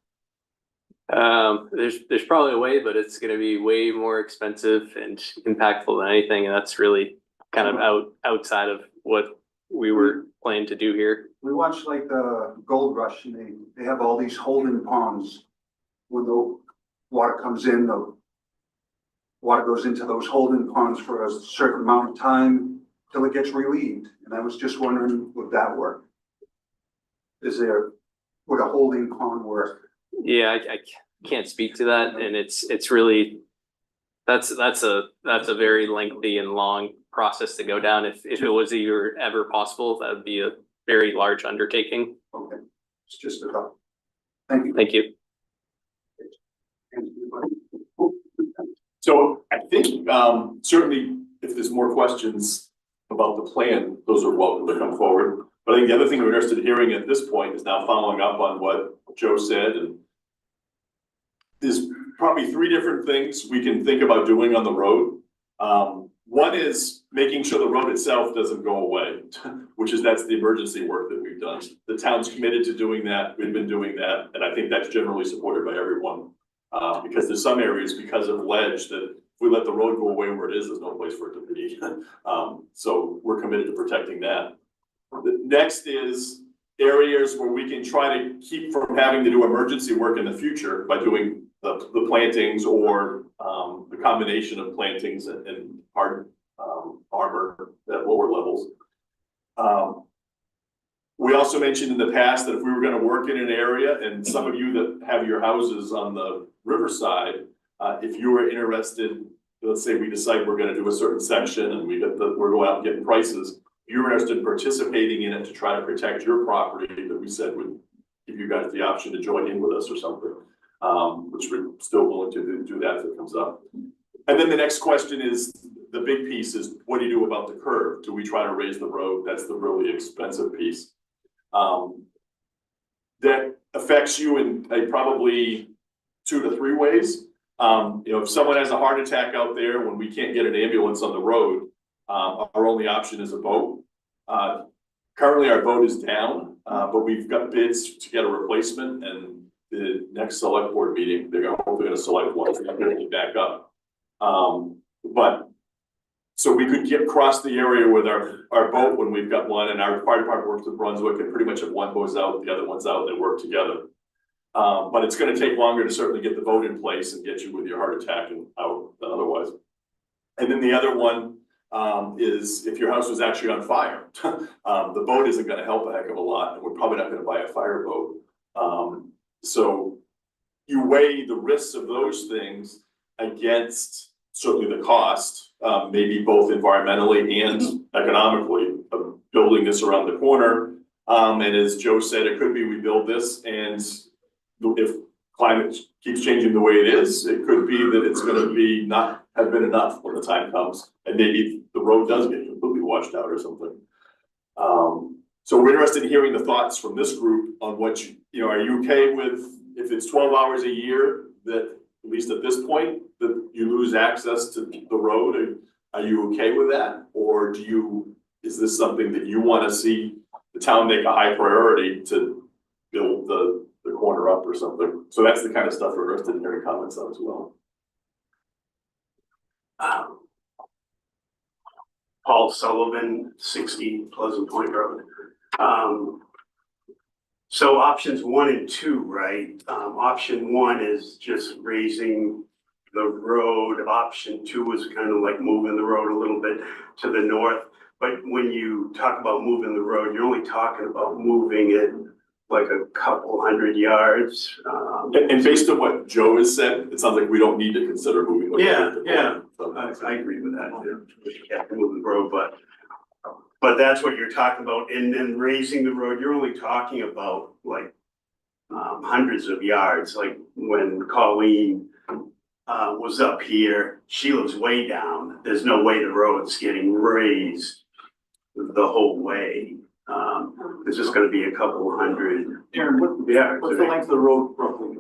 There's probably a way, but it's gonna be way more expensive and impactful than anything, and that's really kind of outside of what we were planning to do here. We watched like the gold rush and they have all these holding ponds. When the water comes in, the water goes into those holding ponds for a certain amount of time till it gets relieved. And I was just wondering, would that work? Would a holding pond work? Yeah, I can't speak to that, and it's really, that's a very lengthy and long process to go down. If it was ever possible, that would be a very large undertaking. Okay, it's just a thought. Thank you. Thank you. So I think, certainly if there's more questions about the plan, those are welcome to come forward. But I think the other thing we're interested in hearing at this point is now following up on what Joe said, and there's probably three different things we can think about doing on the road. One is making sure the road itself doesn't go away, that's the emergency work that we've done. The town's committed to doing that. We've been doing that, and I think that's generally supported by everyone. Because there's some areas because of ledge that if we let the road go away where it is, there's no place for it to be. So we're committed to protecting that. The next is areas where we can try to keep from having to do emergency work in the future by doing the plantings or the combination of plantings and hard armor at lower levels. We also mentioned in the past that if we were gonna work in an area, and some of you that have your houses on the riverside, if you were interested, let's say we decide we're gonna do a certain section and we're going out and getting prices, if you're interested in participating in it to try to protect your property, that we said would give you guys the option to join in with us or something, which we're still willing to do that if it comes up. And then the next question is, the big piece is, what do you do about the curve? Do we try to raise the road? That's the really expensive piece. That affects you in probably 2 to 3 ways. If someone has a heart attack out there when we can't get an ambulance on the road, our only option is a boat. Currently our boat is down, but we've got bids to get a replacement, and the next select board meeting, they're gonna select one, so they're gonna get back up. So we could get across the area with our boat when we've got one, and our fire department works with Brunswick, and pretty much if one goes out, the other one's out, they work together. But it's gonna take longer to certainly get the boat in place and get you with your heart attack and out than otherwise. And then the other one is if your house was actually on fire, the boat isn't gonna help a heck of a lot, and we're probably not gonna buy a fire boat. So you weigh the risks of those things against certainly the cost, maybe both environmentally and economically of building this around the corner. And as Joe said, it could be we build this, and if climate keeps changing the way it is, it could be that it's gonna be not have been enough when the time comes, and maybe the road does get completely washed out or something. So we're interested in hearing the thoughts from this group on what are you okay with, if it's 12 hours a year, that at least at this point, that you lose access to the road? Are you okay with that? Or is this something that you want to see the town make a high priority to build the corner up or something? So that's the kind of stuff we're interested in hearing comments on as well. Paul Sullivan, 60 Pleasant Point Road. So options 1 and 2, right? Option 1 is just raising the road. Option 2 is kind of like moving the road a little bit to the north. But when you talk about moving the road, you're only talking about moving it like a couple hundred yards. And based on what Joe has said, it sounds like we don't need to consider moving. the road. Yeah. So, I agree with that. You have to move the road, but that's what you're talking about. And then raising the road, you're only talking about like hundreds of yards. Like when Colleen was up here, she lives way down. There's no way the road's getting raised the whole way. It's just gonna be a couple hundred. Aaron, yards. what's the length of the road roughly?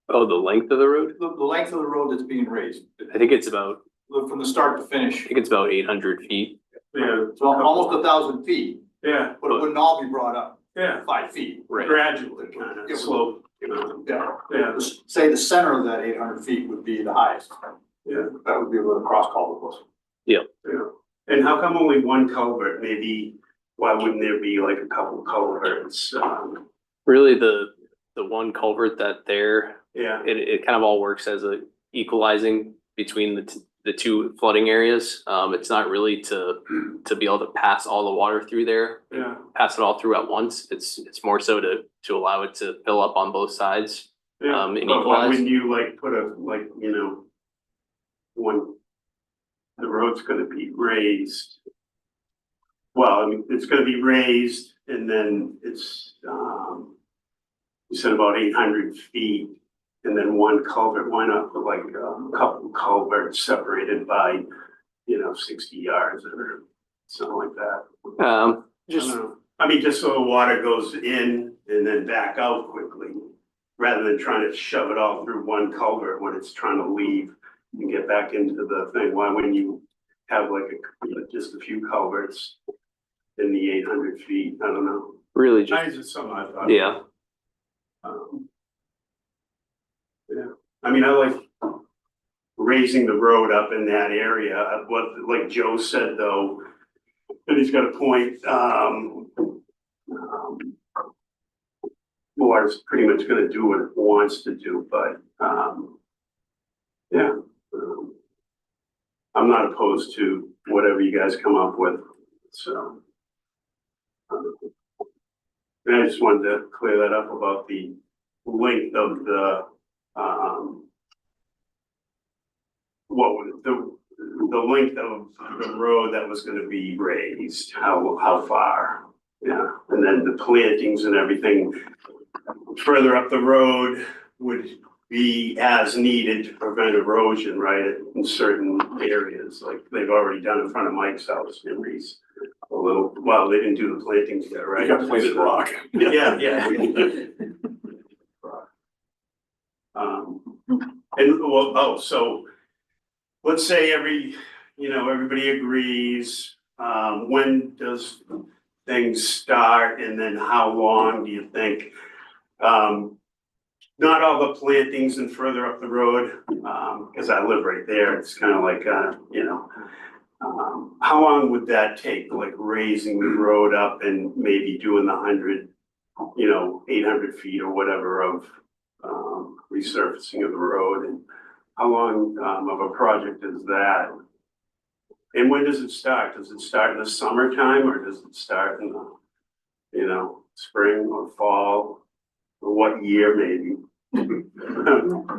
Oh, the length of the road? The length of the road that's being raised, I think it's about, from the start to finish, I think it's about 800 feet. Yeah, so almost 1,000 feet, yeah, but it wouldn't all be brought up yeah, 5 feet. gradually, kind It of would- slow. Yeah, say the center of that 800 feet would be the highest. Yeah. That would be where the cross culvert was. Yeah, and how come only one culvert? Maybe, why wouldn't there be like a couple culverts? Really, the one culvert that there, Yeah, it kind of all works as a equalizing between the two flooding areas. It's not really to be able to pass all the water through there, yeah, pass it all through at once. It's more so to allow it to fill up on both sides. yeah. And But why equalize. wouldn't you like put a, like, when the road's gonna be raised? Well, I mean, it's gonna be raised and then it's, you said about 800 feet. And then one culvert, why not put like a couple culverts separated by, 60 yards or something like that? Just, I don't know. I mean, just so the water goes in and then back out quickly, rather than trying to shove it all through one culvert when it's trying to leave and get back into the thing. Why wouldn't you have like just a few culverts in the 800 feet? I don't know. really just, I just something I thought. yeah. Yeah, I mean, I like raising the road up in that area. What, like Joe said though, and he's got a point, water's pretty much gonna do what it wants to do, but, yeah. I'm not opposed to whatever you guys come up with, so. And I just wanted to clear that up about the length of the, what would the length of the road that was gonna be raised, how far? Yeah, and then the plantings and everything further up the road would be as needed to prevent erosion, right, in certain areas, like they've already done in front of Mike's house in Reese. A little, well, they didn't do the plantings yet, right? You got planted rock. Yeah. And well, oh, so let's say everybody agrees, when does things start and then how long do you think? Not all the plantings and further up the road, cause I live right there, it's kind of like, how long would that take, like raising the road up and maybe doing the 800 feet or whatever of resurfacing of the road, and how long of a project is that? And when does it start? Does it start in the summertime or does it start in the, spring or fall? Or what year maybe?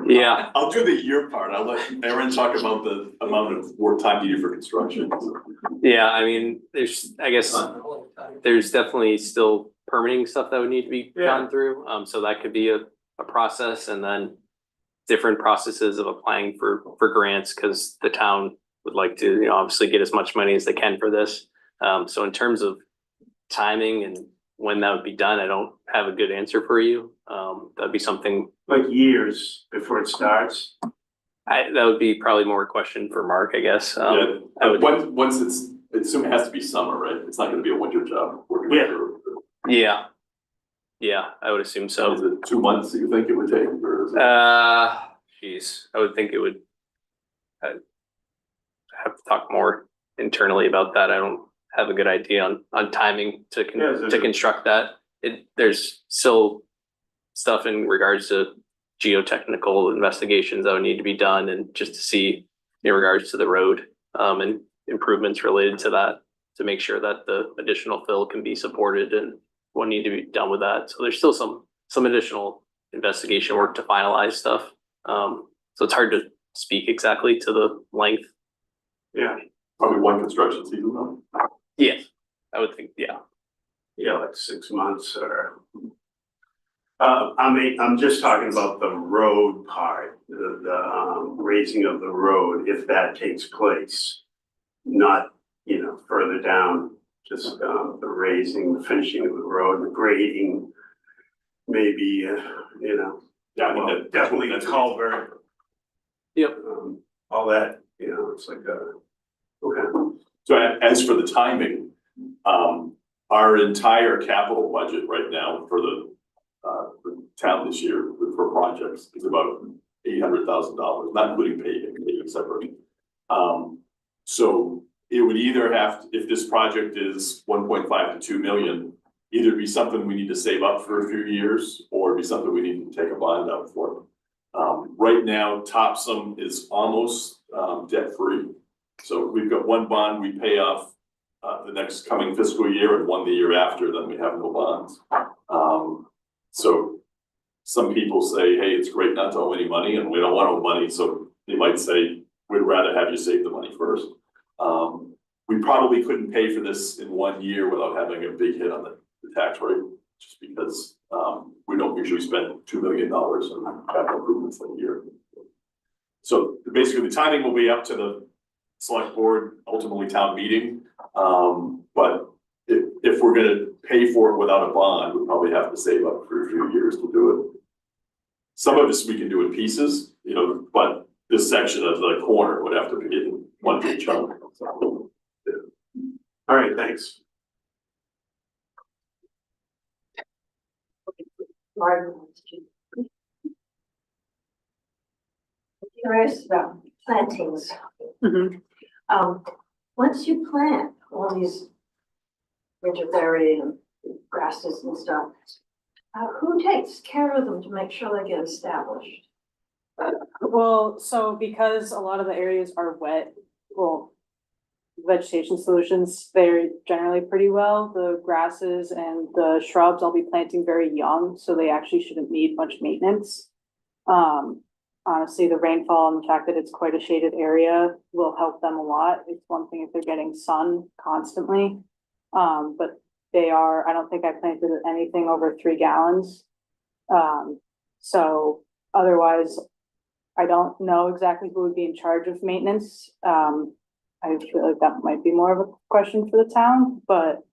Yeah, I'll do the year part. I'll let Aaron talk about the amount of work time needed for construction. yeah, I mean, there's definitely still permitting stuff that would need to be gone through. So that could be a process, and then different processes of applying for grants, because the town would like to, obviously get as much money as they can for this. So in terms of timing and when that would be done, I don't have a good answer for you. That'd be something, Like years before it starts? that would be probably more a question for Mark, I guess. Yeah, I would- once it has to be summer, right? It's not gonna be a winter job. Yeah. Yeah, I would assume So is so. it 2 months that you think it would take, or is it? Geez, I would think it would. I'd have to talk more internally about that. I don't have a good idea on timing to construct that. There's still stuff in regards to geotechnical investigations that would need to be done, and just to see in regards to the road, and improvements related to that, to make sure that the additional fill can be supported and what need to be done with that. So there's still some additional investigation work to finalize stuff. So it's hard to speak exactly to the length. Yeah, Probably one construction season though. Yes, I would think, yeah. yeah, like 6 months or. I'm just talking about the road part, the raising of the road, if that takes place. Not, further down, just the raising, the finishing of the road, the grading. Maybe, Yeah, I think that definitely the culvert. Yep. All that, it's like, okay. So as for the timing, our entire capital budget right now for the town this year for projects is about $800,000, not including paving separate. So it would either have, if this project is 1.5 to 2 million, either be something we need to save up for a few years, or be something we need to take a bond out for. Right now, Topsham is almost debt free. So we've got one bond we pay off the next coming fiscal year, and one the year after, then we have no bonds. So some people say, hey, it's great not to owe any money, and we don't want to owe money. So they might say, we'd rather have you save the money first. We probably couldn't pay for this in 1 year without having a big hit on the tax rate, just because we don't usually spend $2 million on capital improvements in a year. So basically the timing will be up to the select board, ultimately town meeting. But if we're gonna pay for it without a bond, we probably have to save up for a few years to do it. Some of this we can do in pieces, but this section of the corner would have to be in one big chunk. So, yeah. All right, thanks. Curious about plantings. Mhm. Once you plant all these winterberry and grasses and stuff, who takes care of them to make sure they get established? Well, so because a lot of the areas are wet, well, vegetation solutions, they're generally pretty well. The grasses and the shrubs I'll be planting very young, so they actually shouldn't need much maintenance. Honestly, the rainfall and the fact that it's quite a shaded area will help them a lot. It's one thing if they're getting sun constantly. But I don't think I planted anything over 3 gallons. So otherwise, I don't know exactly who would be in charge of maintenance. I feel like that might be more of a question for the town, but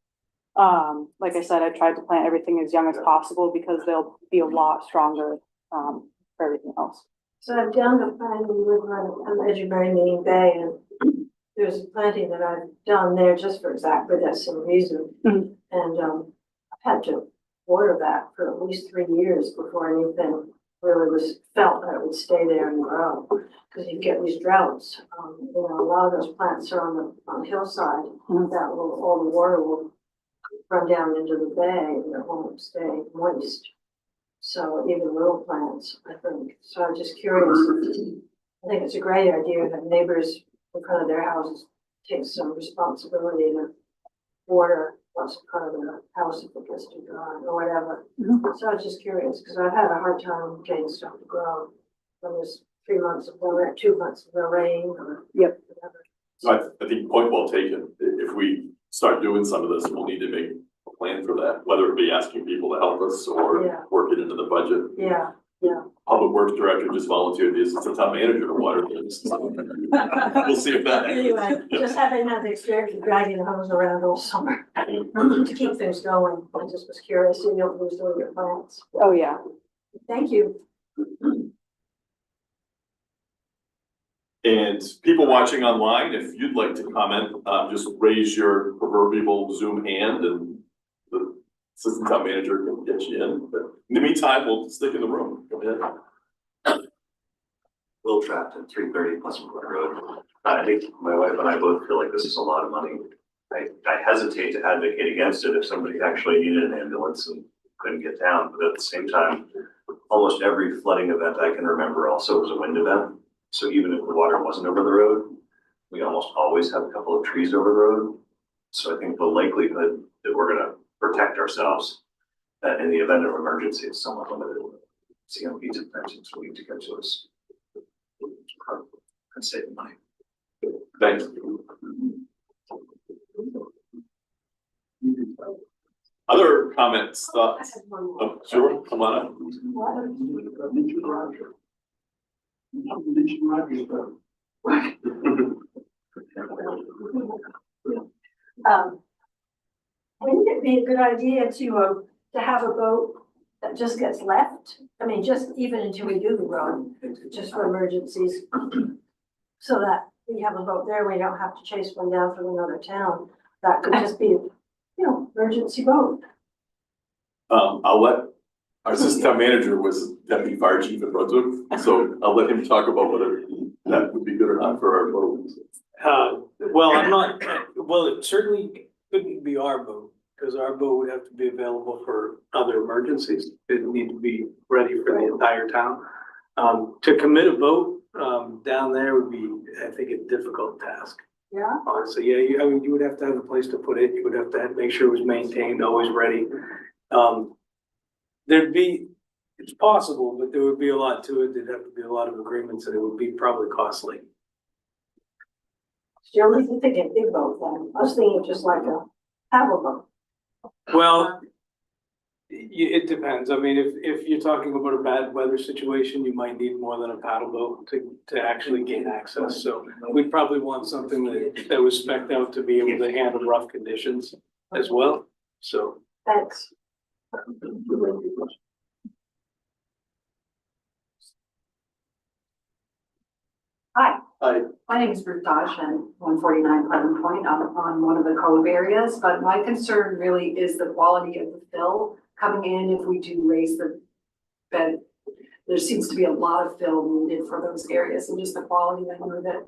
like I said, I tried to plant everything as young as possible because they'll be a lot stronger for everything else. So I've done the planting, we live on the edge of Maine Bay, and there's a planting that I've done there just for exactly that same reason. Mhm. And I've had to water that for at least 3 years before anything really was felt that it would stay there and grow. Because you get these droughts, a lot of those plants are on the hillside, that all the water will run down into the bay and it won't stay moist. So even little plants, I think. So I'm just curious. I think it's a great idea that neighbors in front of their houses take some responsibility to water what's in front of their house if it gets too dry or whatever. So I was just curious because I've had a hard time getting stuff to grow when there's 3 months of no, 2 months of no rain or whatever. So I think point well taken. If we start doing some of this, we'll need to make a plan for that, whether it be asking people to help us or work it into the budget. Yeah. Public Works Director just volunteered the assistant town manager to water things. We'll see if that happens. Anyway, just having had the experience of dragging the hose around all summer to keep things going. I just was curious, you don't lose all your plants. Oh, yeah. Thank you. And people watching online, if you'd like to comment, just raise your proverbial Zoom hand and the assistant town manager can get you in. But in the meantime, we'll stick in the room. Go ahead. Will Trapped at 330 Pleasant Court Road. I think my wife and I both feel like this is a lot of money. I hesitate to advocate against it if somebody actually needed an ambulance and couldn't get down, but at the same time, almost every flooding event I can remember also was a wind event. So even if the water wasn't over the road, we almost always have a couple of trees over the road. So I think the likelihood that we're gonna protect ourselves in the event of emergency is somewhat limited. CMP's intentions will need to get to us. And save money. Thanks. Other comments, thoughts? Oh, sure, come on up. Wouldn't it be a good idea to have a boat that just gets left? I mean, just even until we do the road, just for emergencies. So that we have a boat there, we don't have to chase one down from another town. That could just be, emergency boat. I'll let, our assistant town manager was deputy fire chief in Brunswick, so I'll let him talk about whether that would be good or not for our boat. Well, I'm not, well, it certainly couldn't be our boat, because our boat would have to be available for other emergencies. It'd need to be ready for the entire town. To commit a boat, down there would be, I think, a difficult task. Yeah. Honestly, yeah, you would have to have a place to put it. You would have to make sure it was maintained, always ready. It's possible, but there would be a lot to it. There'd have to be a lot of agreements, and it would be probably costly. Still, we can think of big boat then. I was thinking just like a paddle boat. Well, it depends. I mean, if you're talking about a bad weather situation, you might need more than a paddle boat to actually gain access. So we'd probably want something that was spec'd out to be able to handle rough conditions as well. So. Thanks. Hi. Hi. My name is Ruth Dodge and 149 Pleasant Point. I'm on one of the cove areas, but my concern really is the quality of the fill coming in if we do raise the bed. There seems to be a lot of fill needed for those areas, and just the quality. I know that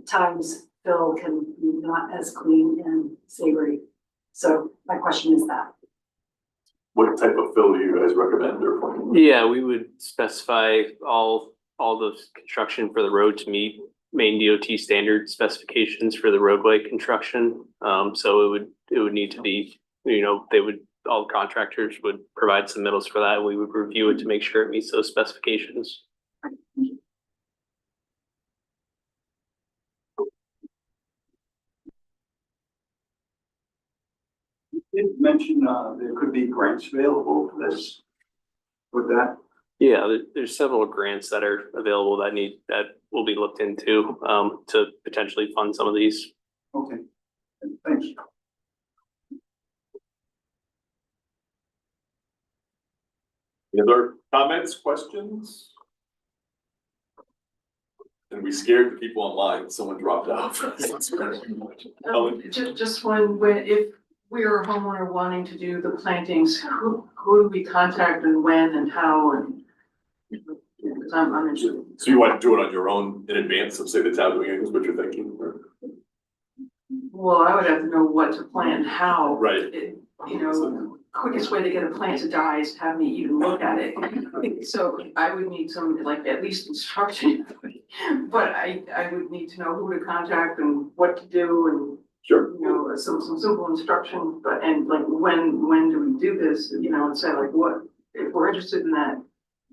times fill can be not as clean and savory. So my question is that. What type of fill do you guys recommend or? Yeah, we would specify all the construction for the road to meet Maine DOT standard specifications for the roadway construction. So it would need to be, all the contractors would provide submittals for that. We would review it to make sure it meets those specifications. You did mention, there could be grants available for this. With that? Yeah, there's several grants that are available that will be looked into to potentially fund some of these. Okay, thanks. Any other comments, questions? And we scared the people online, someone dropped out. Just if we're a homeowner wanting to do the plantings, who do we contact and when and how and? Because I'm interested. So you want to do it on your own in advance of, say, the town doing it, is what you're thinking? Or? Well, I would have to know what to plant, how. Right. Quickest way to get a plant to die is to have me even look at it. So I would need some, like, at least instruction. But I would need to know who to contact and what to do and. Sure. Some simple instructions, but, and like, when do we do this, and say like, what, if we're interested in that,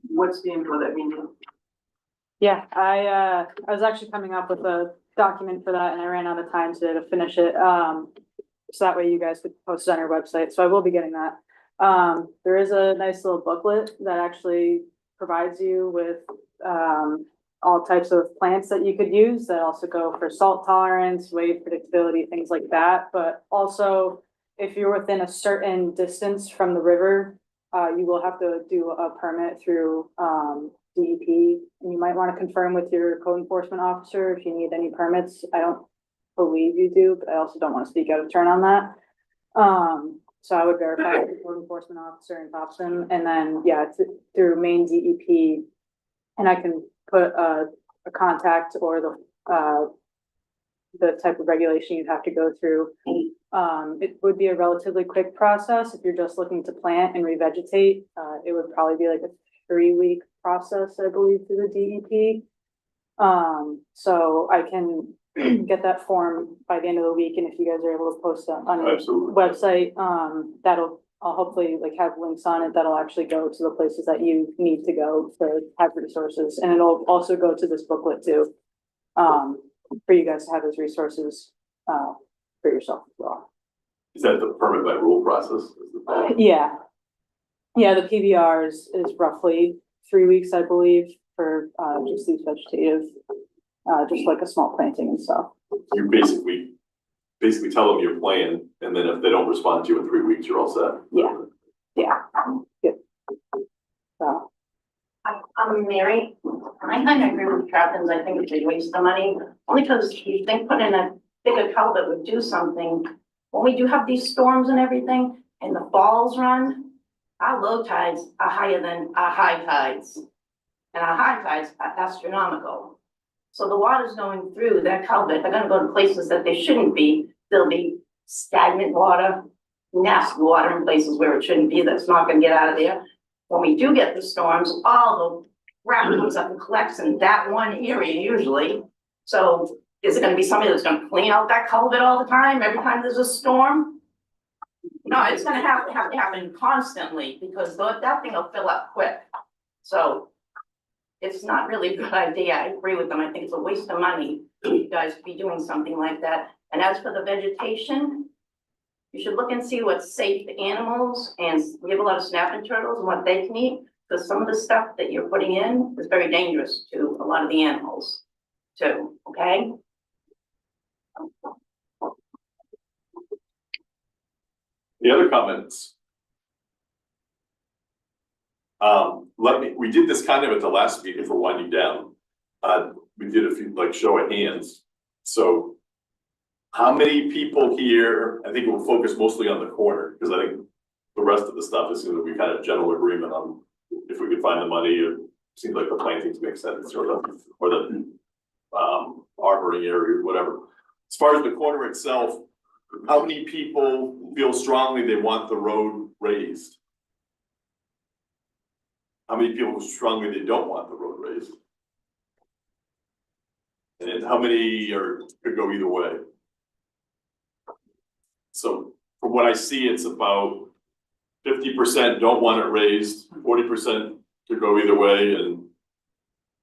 what's the info that we need? Yeah, I was actually coming up with a document for that and I ran out of time today to finish it. So that way you guys could post it on your website. So I will be getting that. There is a nice little booklet that actually provides you with, all types of plants that you could use that also go for salt tolerance, wave predictability, things like that. But also if you're within a certain distance from the river, you will have to do a permit through, DEP, and you might want to confirm with your code enforcement officer if you need any permits. I don't believe you do, but I also don't want to speak out of turn on that. So I would verify with the code enforcement officer in Topsham, and then, it's through Maine DEP, and I can put a contact or the the type of regulation you'd have to go through. It would be a relatively quick process if you're just looking to plant and revegetate. It would probably be like a 3-week process, I believe, through the DEP. So I can get that form by the end of the week, and if you guys are able to post that on your Absolutely. website, I'll hopefully like have links on it that'll actually go to the places that you need to go to have resources, and it'll also go to this booklet too. For you guys to have as resources, for yourself as well. Is that the permit by rule process? Yeah. Yeah, the PBR is roughly 3 weeks, I believe, for, just these vegetative, just like a small planting and stuff. You basically tell them your plan, and then if they don't respond to you in 3 weeks, you're all set. Yeah. Yeah. Good. So, I'm Mary. I kind of agree with Captain's. I think it's a waste of money, only because you think putting a bigger culvert would do something. When we do have these storms and everything, and the falls run, our low tides are higher than our high tides. And our high tides are astronomical. So the water's going through that culvert, they're gonna go to places that they shouldn't be. There'll be stagnant water, nasty water in places where it shouldn't be, that's not gonna get out of there. When we do get the storms, all the ground comes up and collects in that one area usually. So is it gonna be somebody that's gonna clean out that culvert all the time, every time there's a storm? No, it's gonna have to happen constantly, because that thing will fill up quick. So it's not really a good idea. I agree with them. I think it's a waste of money for you guys to be doing something like that. And as for the vegetation, you should look and see what's safe to animals, and we have a lot of snapping turtles and what they can eat, because some of the stuff that you're putting in is very dangerous to a lot of the animals too, okay? The other comments? We did this kind of at the last meeting for winding down. We did a few, like, show of hands. So how many people here, I think we'll focus mostly on the corner, because I think the rest of the stuff is gonna be kind of general agreement on if we could find the money. It seems like the plantings make sense, or the arboring area, or whatever. As far as the corner itself, how many people feel strongly they want the road raised? How many people strongly they don't want the road raised? And how many could go either way? So from what I see, it's about 50% don't want it raised, 40% to go either way, and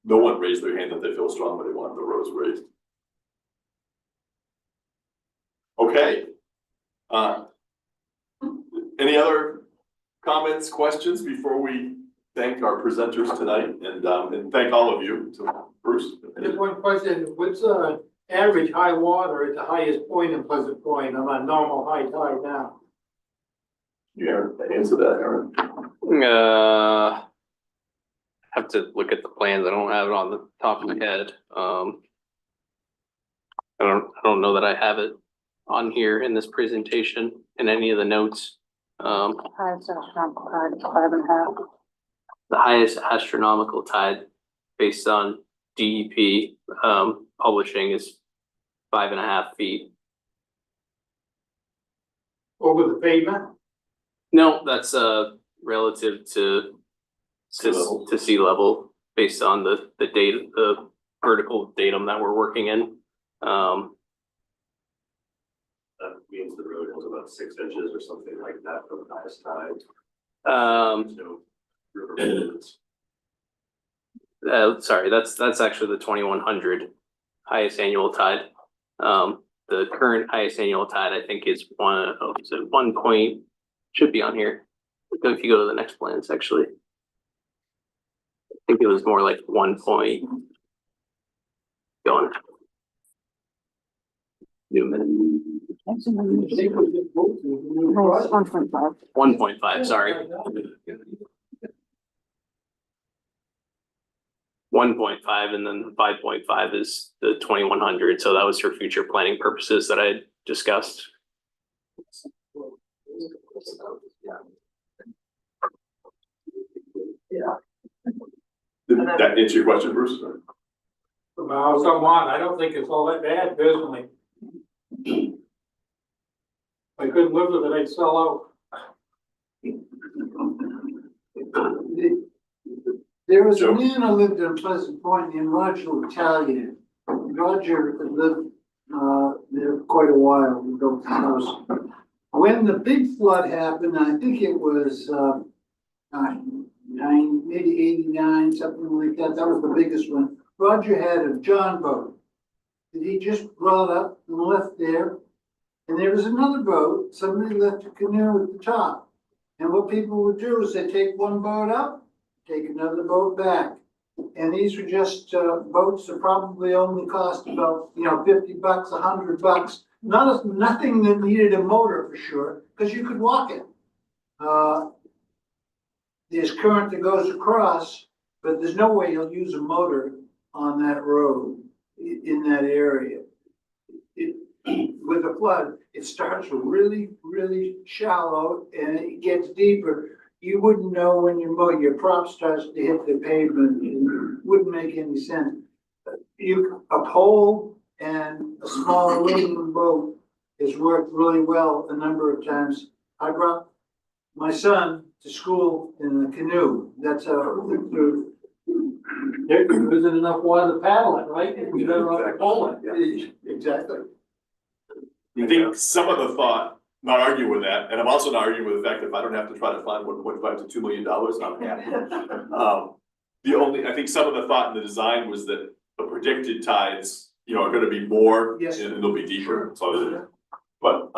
no one raised their hand that they feel strongly they want the roads raised. Okay. Any other comments, questions before we thank our presenters tonight, and thank all of you, Bruce? Just one question, what's average high water at the highest point in Pleasant Point on a normal high tide now? Yeah, answer that, Aaron. Have to look at the plans. I don't have it on the top of my head. I don't know that I have it on here in this presentation in any of the notes. highest astronomical tide is 5.5. The highest astronomical tide based on DEP publishing is 5.5 feet. Over the pavement? No, that's relative to sea level based on the data, the vertical datum that we're working in. That means the road is about 6 inches or something like that from the highest tide. No river movements. Sorry, that's actually the 2100 highest annual tide. The current highest annual tide, I think, is 1 point, should be on here. If you go to the next plans, actually. I think it was more like 1 point. Going. New minute. Highest 1.5. 1.5, sorry. 1.5, and then 5.5 is the 2100. So that was for future planning purposes that I discussed. Did that answer your question, Bruce? From a house on one, I don't think it's all that bad personally. river that I'd sell out. There was a Joe? man who lived in Pleasant Point named Roger Italian. Roger had lived, there quite a while, he built the house. When the big flood happened, I think it was, maybe 89, something like that, that was the biggest one. Roger had a John boat that he just brought up and left there. And there was another boat, somebody left a canoe at the top. And what people would do is they take one boat up, take another boat back. And these were just boats that probably only cost about, $50, $100. Nothing that needed a motor for sure, because you could walk it. There's current that goes across, but there's no way you'll use a motor on that road in that area. With a flood, it starts really, really shallow and it gets deeper. You wouldn't know when your prop starts to hit the pavement, and it wouldn't make any sense. A pole and a small aluminum boat has worked really well a number of times. I brought my son to school in a canoe. That's how There isn't enough water to paddle it, right? You better off pulling it. exactly. I think some of the thought, not arguing with that, and I'm also not arguing with the fact that if I don't have to try to find $1.5 to $2 million, I'm happy. I think some of the thought in the design was that the predicted tides, are gonna be more. Yes. And they'll be deeper, so. But,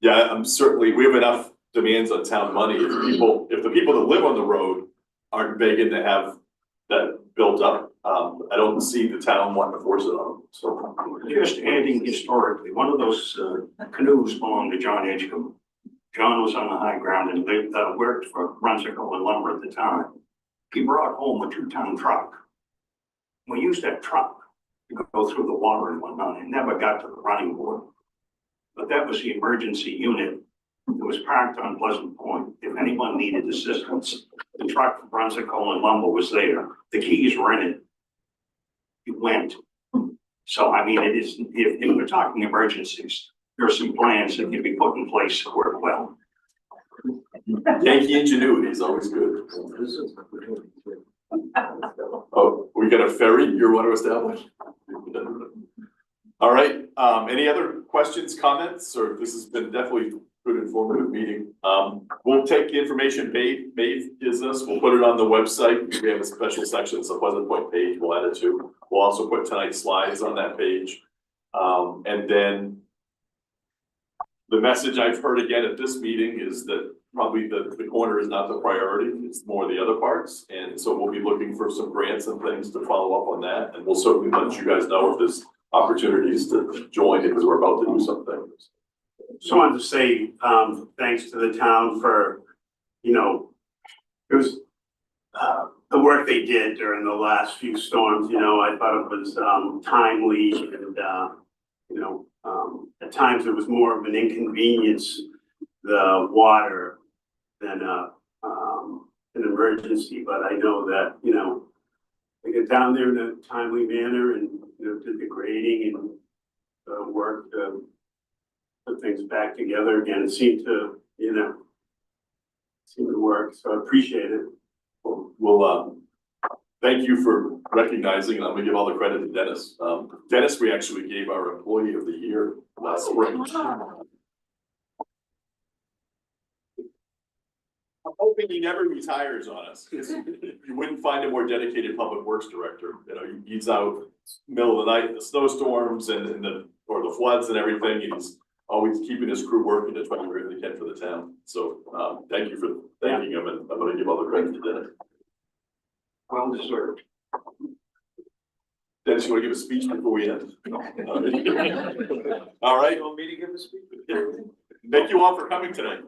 yeah, we have enough demands on town money. If the people that live on the road aren't begging to have that built up, I don't see the town wanting to force it on them, so. Just adding historically, one of those canoes belonged to John Edgecombe. John was on the high ground and lived, worked for Brunswick and Lumber at the time. He brought home a 2-ton truck. We used that truck to go through the water and whatnot. It never got to the running board. But that was the emergency unit. It was parked on Pleasant Point. If anyone needed assistance, the truck from Brunswick and Lumber was there. The keys were in it. It went. So, I mean, it is, if we're talking emergencies, there are some plans that can be put in place to work well. Yankee ingenuity is always good. Oh, we got a ferry you want to establish? All right, any other questions, comments, or this has been definitely good informative meeting. We'll take the information Maeve gives us, we'll put it on the website. We have a special section, it's a Pleasant Point page, we'll add it to. We'll also put tonight's slides on that page. And then the message I've heard again at this meeting is that probably the corner is not the priority, it's more the other parts. And so we'll be looking for some grants and things to follow up on that. And we'll certainly let you guys know if there's opportunities to join because we're about to do something. Just wanted to say, thanks to the town for, it was, the work they did during the last few storms, I thought it was, timely and, at times it was more of an inconvenience, the water than, an emergency, but I know that, they get down there in a timely manner and, did the grading and, work to put things back together again. It seemed to, work, so I appreciate it. We'll thank you for recognizing, and I'm gonna give all the credit to Dennis. Dennis, we actually gave our employee of the year last spring. I'm hoping he never retires on us. You wouldn't find a more dedicated public works director. He's out middle of the night in the snowstorms and the floods and everything. And he's always keeping his crew working to try to do everything they can for the town. So thank you for thanking him, and I'm gonna give all the credit to Dennis. Well deserved. Dennis, you wanna give a speech before we end? All right. You want me to give a speech? Thank you all for coming tonight.